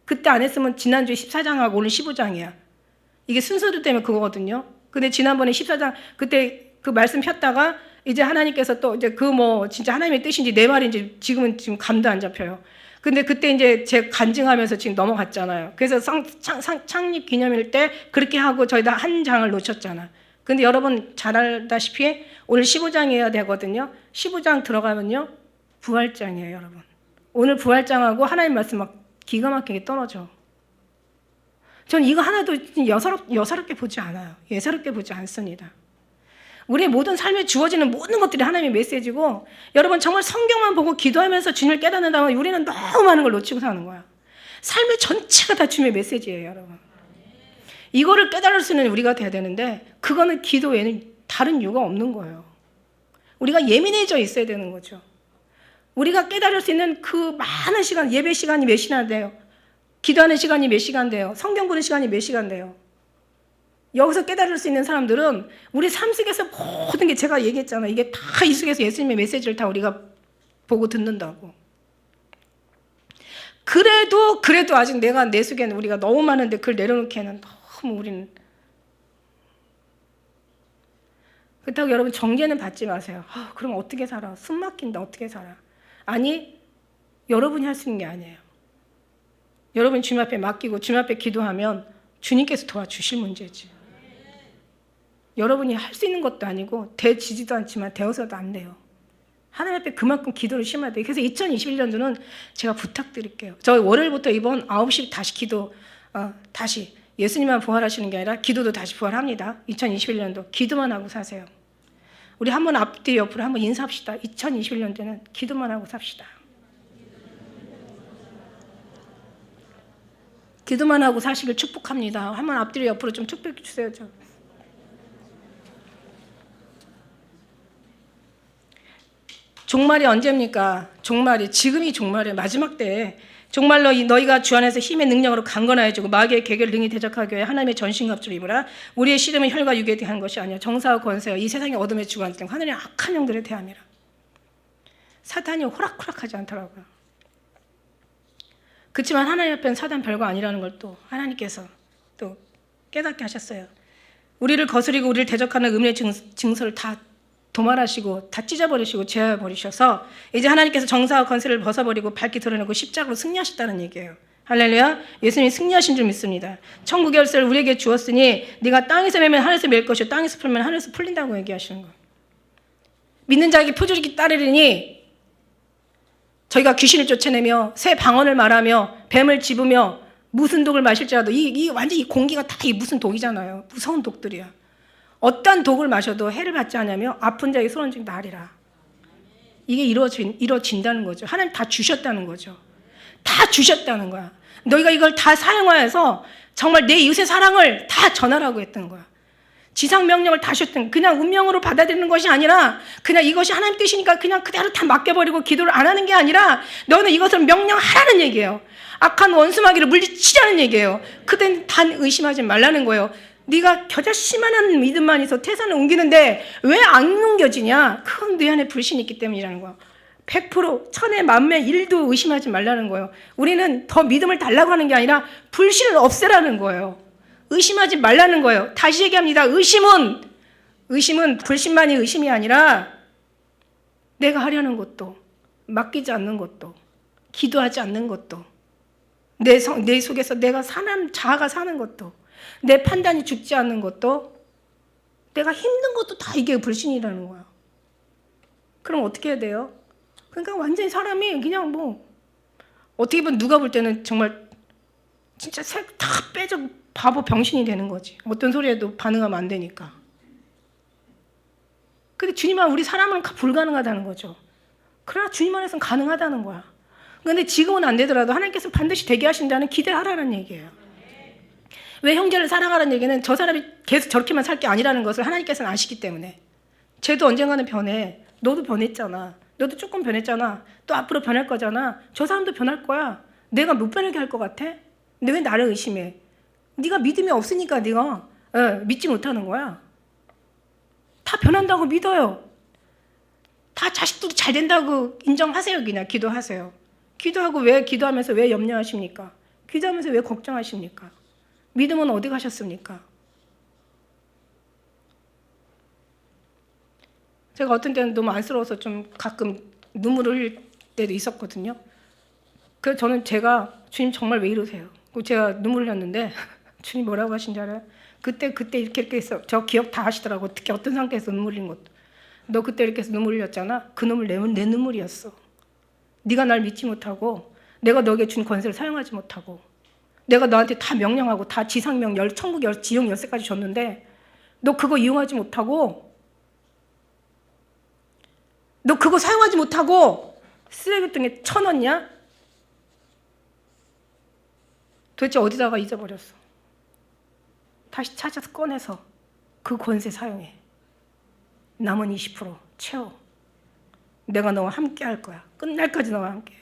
그때 안 했으면 지난주에 14장하고 오늘 15장이야. 이게 순서도 때문에 그거거든요. 근데 지난번에 14장 그때 그 말씀 폈다가 이제 하나님께서 또 이제 진짜 하나님의 뜻인지 내 말인지 지금 감도 안 잡혀요. 근데 그때 이제 제 간증하면서 지금 넘어갔잖아요. 그래서 창립 기념일 때 그렇게 하고 저희 다 한 장을 놓쳤잖아. 근데 여러분 잘 알다시피 오늘 15장이어야 되거든요. 15장 들어가면요. 부활장이에요, 여러분. 오늘 부활장하고 하나님 말씀 막 기가 막히게 떨어져. 전 이거 하나도 여사롭게 보지 않아요. 예사롭게 보지 않습니다. 우리의 모든 삶에 주어지는 모든 것들이 하나님의 메시지고 여러분 정말 성경만 보고 기도하면서 주님을 깨닫는다면 우리는 너무 많은 걸 놓치고 사는 거야. 삶의 전체가 다 주님의 메시지예요, 여러분. 이거를 깨달을 수 있는 우리가 돼야 되는데 그거는 기도 외에는 다른 이유가 없는 거예요. 우리가 예민해져 있어야 되는 거죠. 우리가 깨달을 수 있는 그 많은 시간, 예배 시간이 몇 시간 돼요? 기도하는 시간이 몇 시간 돼요? 성경 보는 시간이 몇 시간 돼요? 여기서 깨달을 수 있는 사람들은 우리 삶 속에서 모든 게 제가 얘기했잖아요. 이게 다 이 속에서 예수님의 메시지를 다 우리가 보고 듣는다고. 그래도 아직 내 속에는 우리가 너무 많은데 그걸 내려놓기에는 너무 우리는. 그렇다고 여러분 정죄는 받지 마세요. 그럼 어떻게 살아? 숨 막힌다 어떻게 살아? 아니, 여러분이 할 수 있는 게 아니에요. 여러분 주님 앞에 맡기고 주님 앞에 기도하면 주님께서 도와주실 문제지. 여러분이 할 수 있는 것도 아니고 되지도 않지만 되어서도 안 돼요. 하나님 앞에 그만큼 기도를 심어야 돼요. 그래서 2021년도는 제가 부탁드릴게요. 저 월요일부터 이번 9시 다시 다시 예수님만 부활하시는 게 아니라 기도도 다시 부활합니다. 2021년도 기도만 하고 사세요. 우리 한번 앞뒤 옆으로 한번 인사합시다. 2021년도는 기도만 하고 삽시다. 기도만 하고 사시길 축복합니다. 한번 앞뒤로 옆으로 좀 축복해 주세요. 종말이 언제입니까? 종말이 지금이 종말이에요. 마지막 때에 정말로 너희가 주 안에서 힘의 능력으로 강건하여지고 마귀의 계계를 능히 대적하기 위해 하나님의 전신갑주를 입으라. 우리의 씨름은 혈과 육에 대한 것이 아니라 정사와 권세와 이 세상의 어둠에 주관하기 때문에 하늘의 악한 영들에 대함이라. 사탄이 호락호락하지 않더라고요. 그렇지만 하나님 앞에는 사단 별거 아니라는 걸 또 하나님께서 또 깨닫게 하셨어요. 우리를 거스리고 우리를 대적하는 음의 증서를 다 도말하시고 다 찢어버리시고 제어버리셔서 이제 하나님께서 정사와 권세를 벗어버리고 밝게 드러내고 십자가로 승리하셨다는 얘기예요. 할렐루야. 예수님이 승리하신 줄 믿습니다. 천국의 열쇠를 우리에게 주었으니 네가 땅에서 매면 하늘에서 맬 것이요 땅에서 풀면 하늘에서 풀린다고 얘기하시는 거예요. 믿는 자에게 표적이 따르리니 저희가 귀신을 쫓아내며 새 방언을 말하며 뱀을 집으며 무슨 독을 마실지라도 이 완전 이 공기가 다 이 무슨 독이잖아요. 무서운 독들이야. 어떤 독을 마셔도 해를 받지 않으며 아픈 자에게 소원 중에 나으리라. 이게 이루어진다는 거죠. 하나님 다 주셨다는 거죠. 다 주셨다는 거야. 너희가 이걸 다 사용하여서 정말 내 이웃의 사랑을 다 전하라고 했던 거야. 지상 명령을 다 하셨던, 그냥 운명으로 받아들이는 것이 아니라 그냥 이것이 하나님 뜻이니까 그냥 그대로 다 맡겨버리고 기도를 안 하는 게 아니라 너는 이것을 명령하라는 얘기예요. 악한 원수마귀를 물리치자는 얘기예요. 그땐 단 의심하지 말라는 거예요. 네가 겨자씨만한 믿음만 있어 태산을 옮기는데 왜 안 옮겨지냐? 그건 네 안에 불신이 있기 때문이라는 거예요. 100% 천에 만매 1도 의심하지 말라는 거예요. 우리는 더 믿음을 달라고 하는 게 아니라 불신을 없애라는 거예요. 의심하지 말라는 거예요. 다시 얘기합니다. 의심은 불신만이 의심이 아니라 내가 하려는 것도, 맡기지 않는 것도, 기도하지 않는 것도, 내 속에서 내가 자아가 사는 것도, 내 판단이 죽지 않는 것도, 내가 힘든 것도 다 이게 불신이라는 거야. 그럼 어떻게 해야 돼요? 그러니까 완전히 사람이 그냥 뭐 어떻게 보면 누가 볼 때는 정말 진짜 다 빼져 바보 병신이 되는 거지. 어떤 소리에도 반응하면 안 되니까. 근데 주님 안에 우리 사람은 불가능하다는 거죠. 그러나 주님 안에서는 가능하다는 거야. 근데 지금은 안 되더라도 하나님께서는 반드시 되게 하신다는 기대를 하라는 얘기예요. 왜 형제를 사랑하라는 얘기는 저 사람이 계속 저렇게만 살 게 아니라는 것을 하나님께서는 아시기 때문에. 쟤도 언젠가는 변해. 너도 변했잖아. 너도 조금 변했잖아. 또 앞으로 변할 거잖아. 저 사람도 변할 거야. 내가 못 변하게 할 것 같아? 근데 왜 나를 의심해? 네가 믿음이 없으니까 네가 믿지 못하는 거야. 다 변한다고 믿어요. 다 자식들이 잘 된다고 인정하세요. 그냥 기도하세요. 기도하고 왜 기도하면서 왜 염려하십니까? 기도하면서 왜 걱정하십니까? 믿음은 어디 가셨습니까? 제가 어떤 때는 너무 안쓰러워서 좀 가끔 눈물을 흘릴 때도 있었거든요. 그래서 저는 제가 주님 정말 왜 이러세요? 제가 눈물을 흘렸는데 주님 뭐라고 하신 줄 알아요? 그때 이렇게 해서 저 기억 다 하시더라고. 특히 어떤 상태에서 눈물 흘린 것도. 너 그때 이렇게 해서 눈물 흘렸잖아. 그 눈물 내 눈물이었어. 네가 날 믿지 못하고 내가 너에게 준 권세를 사용하지 못하고 내가 너한테 다 명령하고 다 지상명 천국 지옥 열쇠까지 줬는데 너 그거 이용하지 못하고 너 그거 사용하지 못하고 쓰레기통에 쳐넣냐? 도대체 어디다가 잊어버렸어? 다시 찾아서 꺼내서 그 권세 사용해. 남은 20% 채워. 내가 너와 함께 할 거야. 끝날까지 너와 함께.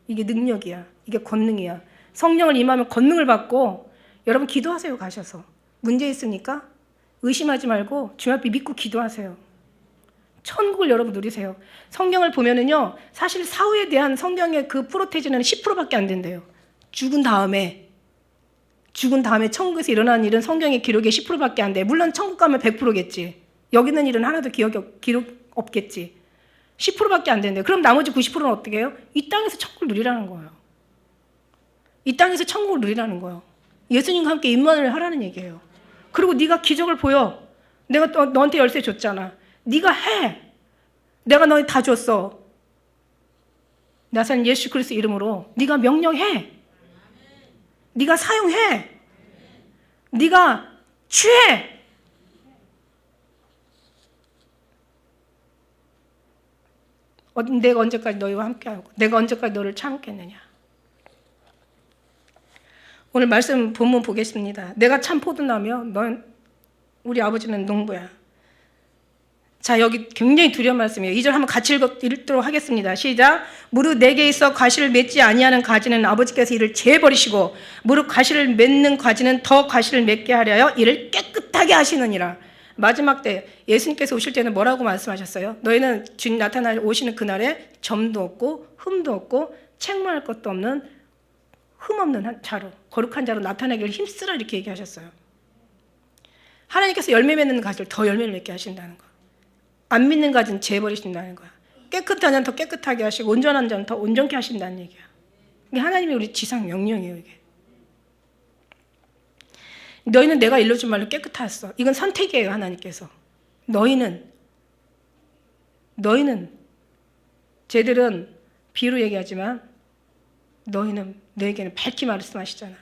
이게 능력이야. 이게 권능이야. 성령을 임하면 권능을 받고 여러분 기도하세요. 가셔서. 문제 있습니까? 의심하지 말고 주님 앞에 믿고 기도하세요. 천국을 여러분 누리세요. 성경을 보면은요. 사실 사후에 대한 성경의 그 프로테지는 10%밖에 안 된대요. 죽은 다음에 천국에서 일어나는 일은 성경의 기록의 10%밖에 안 돼. 물론 천국 가면 100%겠지. 여기 있는 일은 하나도 기록 없겠지. 10%밖에 안 된대요. 그럼 나머지 90%는 어떻게 해요? 이 땅에서 천국을 누리라는 거예요. 이 땅에서 천국을 누리라는 거예요. 예수님과 함께 임만을 하라는 얘기예요. 그리고 네가 기적을 보여. 내가 또 너한테 열쇠 줬잖아. 네가 해. 내가 너희 다 줬어. 나사렛 예수 그리스도 이름으로 네가 명령해. 네가 사용해. 네가 취해. 내가 언제까지 너희와 함께하고 내가 언제까지 너를 참겠느냐. 오늘 말씀 본문 보겠습니다. 내가 참 포도나며 우리 아버지는 농부야. 자, 여기 굉장히 두려운 말씀이에요. 2절 한번 같이 읽도록 하겠습니다. 시작. 무릇 내게 있어 과실을 맺지 아니하는 가지는 아버지께서 이를 제버리시고 무릇 과실을 맺는 가지는 더 과실을 맺게 하려 이를 깨끗하게 하시느니라. 마지막 때 예수님께서 오실 때는 뭐라고 말씀하셨어요? 너희는 주님 오시는 그날에 점도 없고 흠도 없고 책망할 것도 없는 흠없는 자로 거룩한 자로 나타나기를 힘쓰라 이렇게 얘기하셨어요. 하나님께서 열매 맺는 가지를 더 열매를 맺게 하신다는 거. 안 믿는 가지는 재버리신다는 거야. 깨끗한 자는 더 깨끗하게 하시고 온전한 자는 더 온전케 하신다는 얘기야. 이게 하나님의 우리 지상 명령이에요. 이게. 너희는 내가 일러준 말로 깨끗하였어. 이건 선택이에요. 하나님께서. 너희는 쟤들은 비유로 얘기하지만 너에게는 밝히 말씀하시잖아.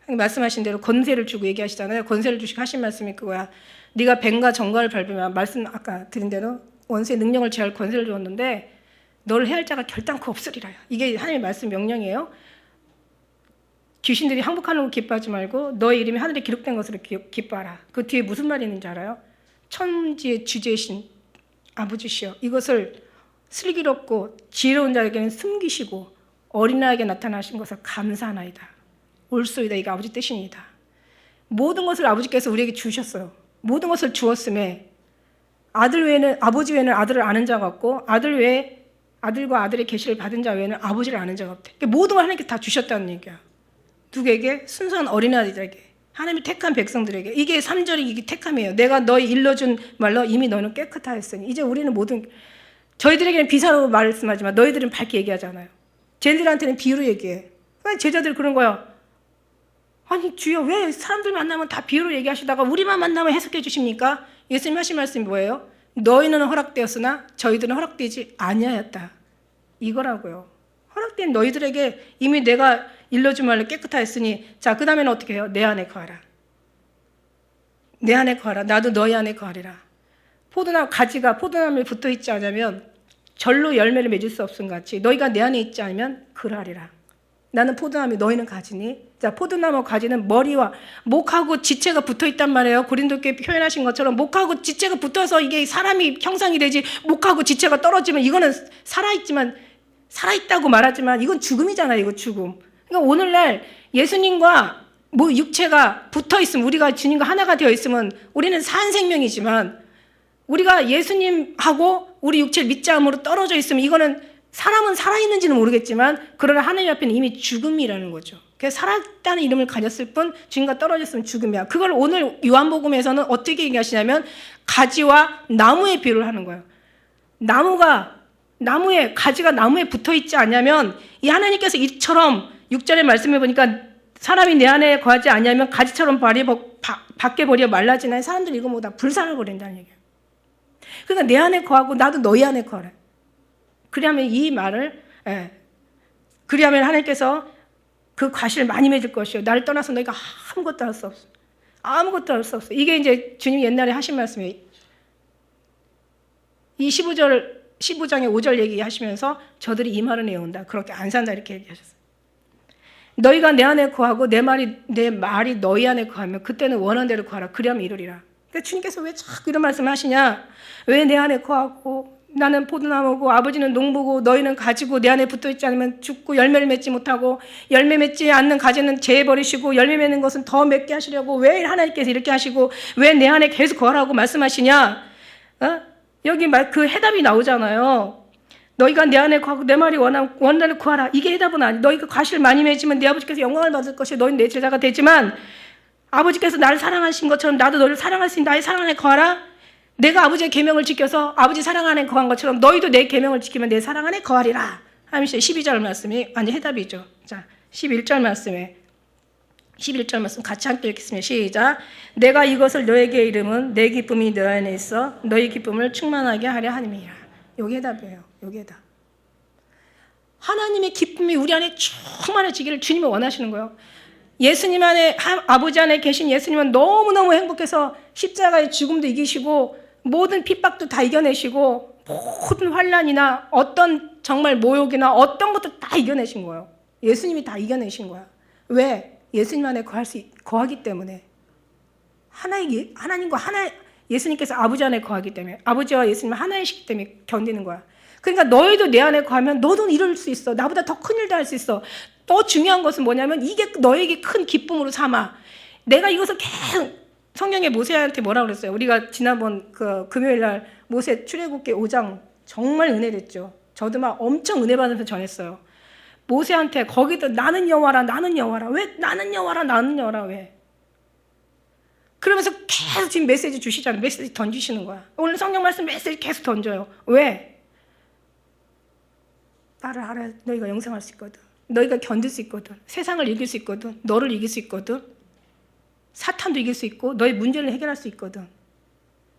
말씀하신 대로 권세를 주고 얘기하시잖아요. 권세를 주시고 하신 말씀이 그거야. 네가 뱀과 정갈을 밟으면, 말씀 아까 드린 대로 원수의 능력을 제할 권세를 주었는데 너를 해할 자가 결단코 없으리라. 이게 하나님의 말씀 명령이에요. 귀신들이 항복하는 거 기뻐하지 말고 너의 이름이 하늘에 기록된 것으로 기뻐하라. 그 뒤에 무슨 말이 있는지 알아요? 천지의 주제이신 아버지시여, 이것을 슬기롭고 지혜로운 자에게는 숨기시고 어린아이에게 나타나신 것을 감사하나이다. 옳소이다. 이게 아버지 뜻입니다. 모든 것을 아버지께서 우리에게 주셨어요. 모든 것을 주었음에 아들 외에는, 아버지 외에는 아들을 아는 자가 없고 아들 외에 아들과 아들의 계시를 받은 자 외에는 아버지를 아는 자가 없대. 그러니까 모든 걸 하나님께 다 주셨다는 얘기야. 누구에게? 순수한 어린아이들에게, 하나님이 택한 백성들에게. 이게 3절이 이게 택함이에요. 내가 너희 일러준 말로 이미 너는 깨끗하였으니. 이제 우리는 모든, 저희들에게는 비사로 말씀하지만 너희들은 밝게 얘기하잖아요. 쟤들한테는 비유로 얘기해. 왜 제자들 그런 거야? 아니 주여, 왜 사람들 만나면 다 비유로 얘기하시다가 우리만 만나면 해석해 주십니까? 예수님 하신 말씀이 뭐예요? 너희는 허락되었으나 저희들은 허락되지 아니하였다. 이거라고요. 허락된 너희들에게 이미 내가 일러준 말로 깨끗하였으니, 자, 그 다음에는 어떻게 해요? 내 안에 거하라. 내 안에 거하라. 나도 너희 안에 거하리라. 포도나무 가지가 포도나무에 붙어 있지 않으면 절로 열매를 맺을 수 없음 같이 너희가 내 안에 있지 않으면 그러하리라. 나는 포도나무, 너희는 가지니. 자, 포도나무 가지는 머리와 목하고 지체가 붙어 있단 말이에요. 고린도교회 표현하신 것처럼 목하고 지체가 붙어서 이게 사람이 형상이 되지, 목하고 지체가 떨어지면 이거는 살아있다고 말하지만 이건 죽음이잖아요. 이거 죽음. 그러니까 오늘날 예수님과 뭐 육체가 붙어 있으면, 우리가 주님과 하나가 되어 있으면 우리는 산 생명이지만, 우리가 예수님하고 우리 육체를 믿지 않음으로 떨어져 있으면 이거는, 사람은 살아있는지는 모르겠지만 그러나 하나님 앞에는 이미 죽음이라는 거죠. 그래서 살았다는 이름을 가졌을 뿐 주님과 떨어졌으면 죽음이야. 그걸 오늘 요한복음에서는 어떻게 얘기하시냐면 가지와 나무의 비유를 하는 거예요. 나무에 가지가 나무에 붙어 있지 않냐면, 이 하나님께서 이처럼 6절에 말씀해 보니까 사람이 내 안에 거하지 않냐면 가지처럼 밖에 버려 말라지나, 사람들이 이거 뭐다 불산을 거린다는 얘기예요. 그러니까 내 안에 거하고 나도 너희 안에 거하라. 그리하면 이 말을, 그리하면 하나님께서 그 과실을 많이 맺을 것이요. 나를 떠나서 너희가 아무것도 할 수 없어. 아무것도 할 수 없어. 이게 이제 주님이 옛날에 하신 말씀이에요. 이 15장의 5절 얘기하시면서 저들이 이 말을 내온다. 그렇게 안 산다. 이렇게 얘기하셨어요. 너희가 내 안에 거하고 내 말이 너희 안에 거하면 그때는 원하는 대로 거하라. 그리하면 이루리라. 그러니까 주님께서 왜 자꾸 이런 말씀을 하시냐? 왜 내 안에 거하고 나는 포도나무고 아버지는 농부고 너희는 가지고 내 안에 붙어있지 않으면 죽고 열매를 맺지 못하고, 열매 맺지 않는 가지는 제해버리시고 열매 맺는 것은 더 맺게 하시려고 왜 하나님께서 이렇게 하시고 왜 내 안에 계속 거하라고 말씀하시냐? 여기 그 해답이 나오잖아요. 너희가 내 안에 거하고 내 말이 원하는 구하라. 이게 해답은 아니. 너희가 과실을 많이 맺으면 내 아버지께서 영광을 받을 것이요 너희는 내 제자가 되지만, 아버지께서 나를 사랑하신 것처럼 나도 너를 사랑할 수 있는 나의 사랑 안에 거하라. 내가 아버지의 계명을 지켜서 아버지 사랑 안에 거한 것처럼 너희도 내 계명을 지키면 내 사랑 안에 거하리라. 하면서 12절 말씀이 아니 해답이죠. 자, 11절 말씀에 11절 말씀 같이 함께 읽겠습니다. 시작. 내가 이것을 너에게 이름은 내 기쁨이 너 안에 있어 너희 기쁨을 충만하게 하려 함이라. 여기 해답이에요. 여기 해답. 하나님의 기쁨이 우리 안에 충만해지기를 주님이 원하시는 거예요. 예수님 안에, 아버지 안에 계신 예수님은 너무너무 행복해서 십자가의 죽음도 이기시고 모든 핍박도 다 이겨내시고 모든 환난이나 어떤 정말 모욕이나 어떤 것도 다 이겨내신 거예요. 예수님이 다 이겨내신 거야. 왜? 예수님 안에 거하기 때문에. 하나님과 예수님께서 아버지 안에 거하기 때문에, 아버지와 예수님은 하나이시기 때문에 견디는 거야. 그러니까 너희도 내 안에 거하면 너도 이룰 수 있어. 나보다 더 큰 일도 할 수 있어. 더 중요한 것은 뭐냐면 이게 너에게 큰 기쁨으로 삼아. 내가 이것을 계속 성경에 모세한테 뭐라고 그랬어요? 우리가 지난번 그 금요일 날 모세 출애굽기 5장 정말 은혜됐죠. 저도 막 엄청 은혜 받으면서 전했어요. 모세한테 거기도 나는 여호와라, 나는 여호와라. 왜 나는 여호와라, 나는 여호와라 왜? 그러면서 계속 지금 메시지 주시잖아요. 메시지 던지시는 거야. 오늘 성경 말씀 메시지 계속 던져요. 왜? 나를 알아야 너희가 영생할 수 있거든. 너희가 견딜 수 있거든. 세상을 이길 수 있거든. 너를 이길 수 있거든. 사탄도 이길 수 있고 너의 문제를 해결할 수 있거든.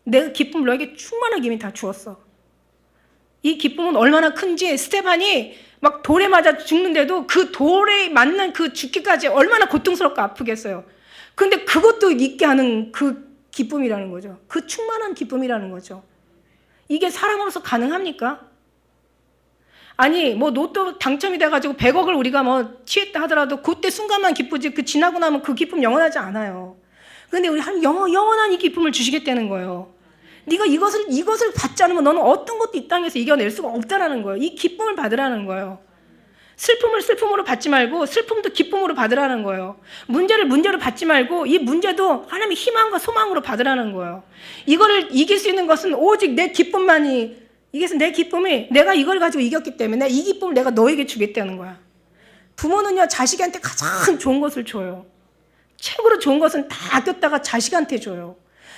내 기쁨을 너에게 충만하게 이미 다 주었어. 이 기쁨은 얼마나 큰지 스데반이 막 돌에 맞아 죽는데도 그 돌에 맞는 그 죽기까지 얼마나 고통스럽고 아프겠어요. 근데 그것도 있게 하는 그 기쁨이라는 거죠. 그 충만한 기쁨이라는 거죠. 이게 사람으로서 가능합니까? 아니 뭐 로또 당첨이 돼가지고 100억을 우리가 뭐 취했다 하더라도 그때 순간만 기쁘지 그 지나고 나면 그 기쁨 영원하지 않아요. 근데 우리 하나님 영원한 이 기쁨을 주시겠다는 거예요. 네가 이것을 받지 않으면 너는 어떤 것도 이 땅에서 이겨낼 수가 없다라는 거예요. 이 기쁨을 받으라는 거예요. 슬픔을 슬픔으로 받지 말고 슬픔도 기쁨으로 받으라는 거예요. 문제를 문제로 받지 말고 이 문제도 하나님의 희망과 소망으로 받으라는 거예요. 이거를 이길 수 있는 것은 오직 내 기쁨만이, 이게서 내 기쁨이 내가 이걸 가지고 이겼기 때문에 이 기쁨을 내가 너에게 주겠다는 거야. 부모는요 자식한테 가장 좋은 것을 줘요. 최고로 좋은 것은 다 아꼈다가 자식한테 줘요.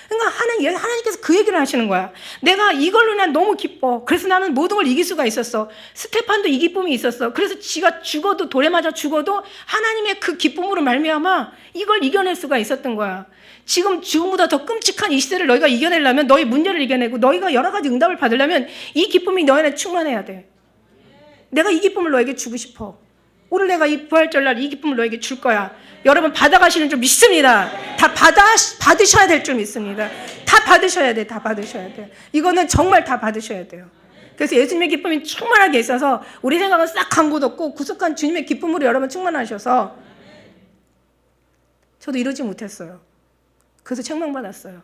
그러니까 하나님께서 그 얘기를 하시는 거야. 내가 이걸로 난 너무 기뻐. 그래서 나는 모든 걸 이길 수가 있었어. 스테판도 이 기쁨이 있었어. 그래서 지가 죽어도 돌에 맞아 죽어도 하나님의 그 기쁨으로 말미암아 이걸 이겨낼 수가 있었던 거야. 지금 죽음보다 더 끔찍한 이 시대를 너희가 이겨내려면 너희 문제를 이겨내고 너희가 여러 가지 응답을 받으려면 이 기쁨이 너희 안에 충만해야 돼. 내가 이 기쁨을 너에게 주고 싶어. 오늘 내가 이 부활절날 이 기쁨을 너에게 줄 거야. 여러분 받아가시는 줄 믿습니다. 다 받으셔야 될 줄 믿습니다. 다 받으셔야 돼. 다 받으셔야 돼. 이거는 정말 다 받으셔야 돼요. 그래서 예수님의 기쁨이 충만하게 있어서 우리 생각은 싹 간곳없고 구속한 주님의 기쁨으로 여러분 충만하셔서 저도 이러지 못했어요. 그래서 책망받았어요.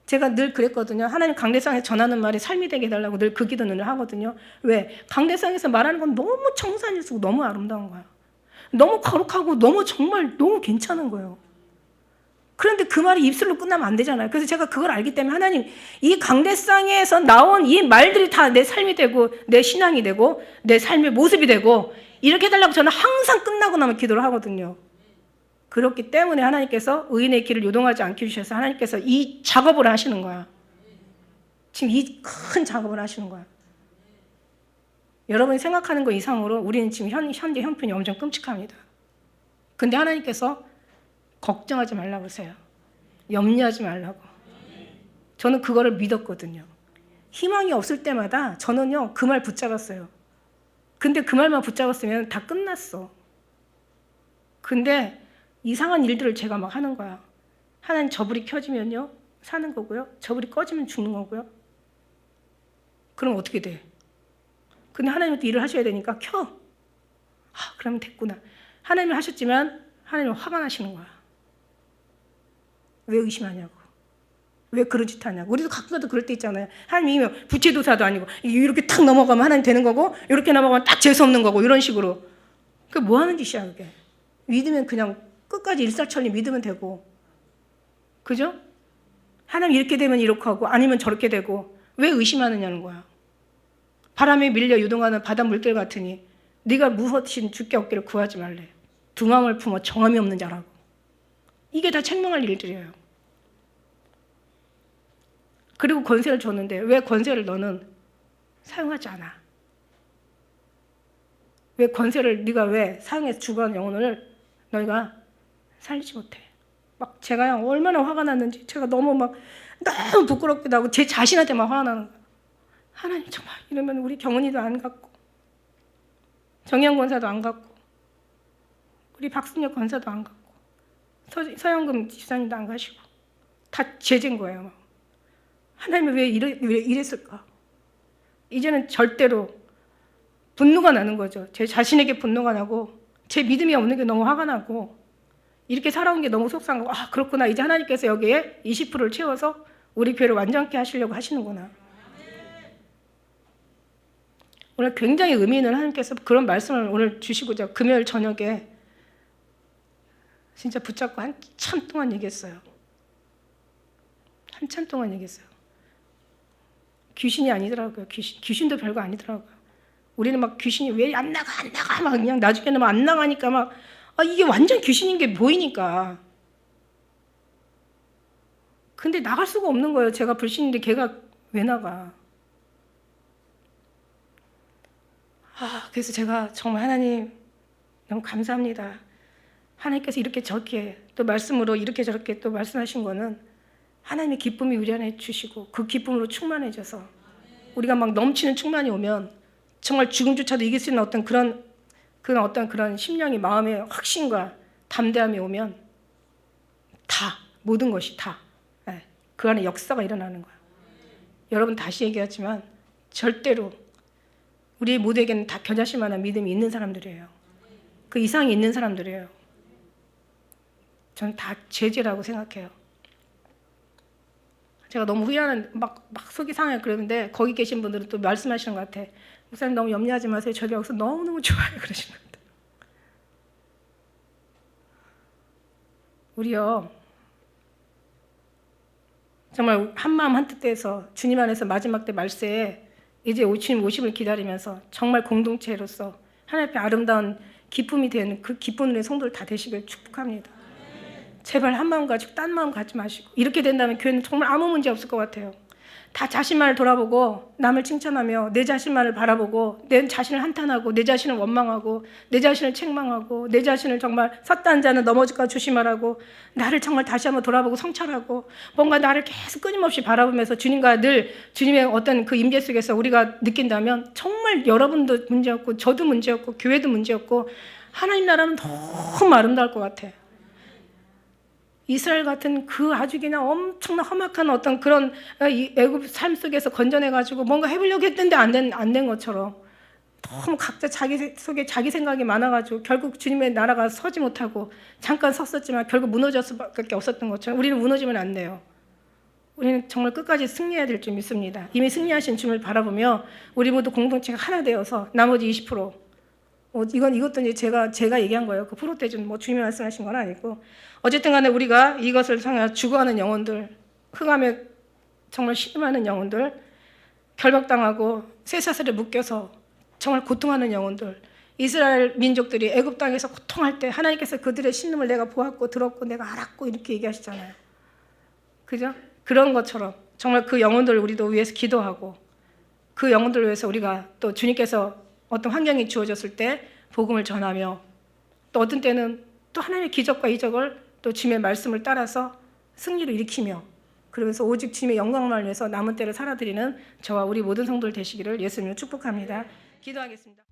제가 늘 그랬거든요. 하나님 강대상에서 전하는 말이 삶이 되게 해달라고 늘 그 기도는 하거든요. 왜? 강대상에서 말하는 건 너무 청산일수고 너무 아름다운 거야. 너무 거룩하고 정말 너무 괜찮은 거예요. 그런데 그 말이 입술로 끝나면 안 되잖아요. 그래서 제가 그걸 알기 때문에 하나님 이 강대상에서 나온 이 말들이 다 내 삶이 되고 내 신앙이 되고 내 삶의 모습이 되고 이렇게 해달라고 저는 항상 끝나고 나면 기도를 하거든요. 그렇기 때문에 하나님께서 의인의 길을 요동하지 않게 해주셔서 하나님께서 이 작업을 하시는 거야. 지금 이 큰 작업을 하시는 거야. 여러분이 생각하는 거 이상으로 우리는 지금 현재 형편이 엄청 끔찍합니다. 근데 하나님께서 걱정하지 말라고 하세요. 염려하지 말라고. 저는 그거를 믿었거든요. 희망이 없을 때마다 저는요 그 말 붙잡았어요. 근데 그 말만 붙잡았으면 다 끝났어. 근데 이상한 일들을 제가 막 하는 거야. 하나님 저 불이 켜지면요 사는 거고요. 저 불이 꺼지면 죽는 거고요. 그럼 어떻게 돼? 근데 하나님은 또 일을 하셔야 되니까 켜. 그러면 됐구나. 하나님이 하셨지만 하나님은 화가 나시는 거야. 왜 의심하냐고. 왜 그런 짓 하냐고. 우리도 가끔가다 그럴 때 있잖아요. 하나님이면 부채도사도 아니고 이렇게 탁 넘어가면 하나님 되는 거고 이렇게 넘어가면 딱 재수 없는 거고 이런 식으로. 그게 뭐 하는 짓이야 그게. 믿으면 그냥 끝까지 일사천리 믿으면 되고. 그죠? 하나님 이렇게 되면 이렇게 하고 아니면 저렇게 되고 왜 의심하느냐는 거야. 바람에 밀려 요동하는 바다 물결 같으니 네가 무엇이든 주께 얻기를 구하지 말래. 두 마음을 품어 정함이 없는 자라고. 이게 다 책망할 일들이에요. 그리고 권세를 줬는데 왜 권세를 너는 사용하지 않아? 왜 권세를 네가 왜 사용해서 죽어가는 영혼을 너희가 살리지 못해? 막 제가 얼마나 화가 났는지 제가 너무 부끄럽기도 하고 제 자신한테 막 화가 나는 거예요. 하나님 정말 이러면 우리 경은이도 안 갔고 정영 권사도 안 갔고 우리 박순혁 권사도 안 갔고 서영금 집사님도 안 가시고 다 죄진 거예요. 하나님은 왜 이랬을까? 이제는 절대로 분노가 나는 거죠. 제 자신에게 분노가 나고 제 믿음이 없는 게 너무 화가 나고 이렇게 살아온 게 너무 속상하고 그렇구나. 이제 하나님께서 여기에 20%를 채워서 우리 교회를 완전케 하시려고 하시는구나. 오늘 굉장히 의미 있는 하나님께서 그런 말씀을 오늘 주시고자 금요일 저녁에 진짜 붙잡고 한참 동안 얘기했어요. 한참 동안 얘기했어요. 귀신이 아니더라고요. 귀신도 별거 아니더라고요. 우리는 막 귀신이 왜 안 나가 막 그냥 나중에는 막 안 나가니까 막 이게 완전 귀신인 게 보이니까. 근데 나갈 수가 없는 거예요. 제가 불신인데 걔가 왜 나가? 그래서 제가 정말 하나님 너무 감사합니다. 하나님께서 이렇게 저렇게 또 말씀으로 이렇게 저렇게 또 말씀하신 거는 하나님의 기쁨이 우리 안에 주시고 그 기쁨으로 충만해져서 우리가 막 넘치는 충만이 오면 정말 죽음조차도 이길 수 있는 어떤 그런 심령이 마음의 확신과 담대함이 오면 다 모든 것이 다 그 안에 역사가 일어나는 거예요. 여러분 다시 얘기하지만 절대로 우리 모두에게는 다 겨자씨 만한 믿음이 있는 사람들이에요. 그 이상이 있는 사람들이에요. 저는 다 죄지라고 생각해요. 제가 너무 후회하는 막 속이 상해요. 그러는데 거기 계신 분들은 또 말씀하시는 것 같아. 목사님 너무 염려하지 마세요. 저희 여기서 너무너무 좋아요. 그러시는 것 같아요. 우리요 정말 한마음 한뜻돼서 주님 안에서 마지막 때 말세에 이제 주님 오심을 기다리면서 정말 공동체로서 하나님 앞에 아름다운 기쁨이 되는 그 기쁜 은혜 성도들 다 되시길 축복합니다. 제발 한 마음 가지고 딴 마음 갖지 마시고 이렇게 된다면 교회는 정말 아무 문제 없을 것 같아요. 다 자신만을 돌아보고 남을 칭찬하며 내 자신만을 바라보고 내 자신을 한탄하고 내 자신을 원망하고 내 자신을 책망하고 내 자신을 정말 섰다는 자는 넘어질까 조심하라고 나를 정말 다시 한번 돌아보고 성찰하고 뭔가 나를 계속 끊임없이 바라보면서 주님과 늘 주님의 어떤 그 임재 속에서 우리가 느낀다면 정말 여러분도 문제였고 저도 문제였고 교회도 문제였고 하나님 나라는 너무 아름다울 것 같아. 이스라엘 같은 그 아주 그냥 엄청난 험악한 어떤 그런 애굽 삶 속에서 건져내가지고 뭔가 해보려고 했는데 안 된 것처럼 너무 각자 자기 속에 자기 생각이 많아가지고 결국 주님의 나라가 서지 못하고 잠깐 섰었지만 결국 무너질 수밖에 없었던 것처럼 우리는 무너지면 안 돼요. 우리는 정말 끝까지 승리해야 될 줄 믿습니다. 이미 승리하신 주님을 바라보며 우리 모두 공동체가 하나 되어서 나머지 20% 이것도 이제 제가 얘기한 거예요. 그 프로테준 주님이 말씀하신 건 아니고 어쨌든 간에 우리가 이것을 향해 죽어가는 영혼들, 흑암에 정말 신음하는 영혼들, 결박당하고 쇠사슬에 묶여서 정말 고통하는 영혼들, 이스라엘 민족들이 애굽 땅에서 고통할 때 하나님께서 그들의 신음을 내가 보았고 들었고 내가 알았고 이렇게 얘기하시잖아요. 그죠? 그런 것처럼 정말 그 영혼들을 우리도 위해서 기도하고 그 영혼들을 위해서 우리가 또 주님께서 어떤 환경이 주어졌을 때 복음을 전하며 또 어떤 때는 또 하나님의 기적과 이적을 또 주님의 말씀을 따라서 승리를 일으키며 그러면서 오직 주님의 영광을 위해서 남은 때를 살아드리는 저와 우리 모든 성도들 되시기를 예수님을 축복합니다. 기도하겠습니다.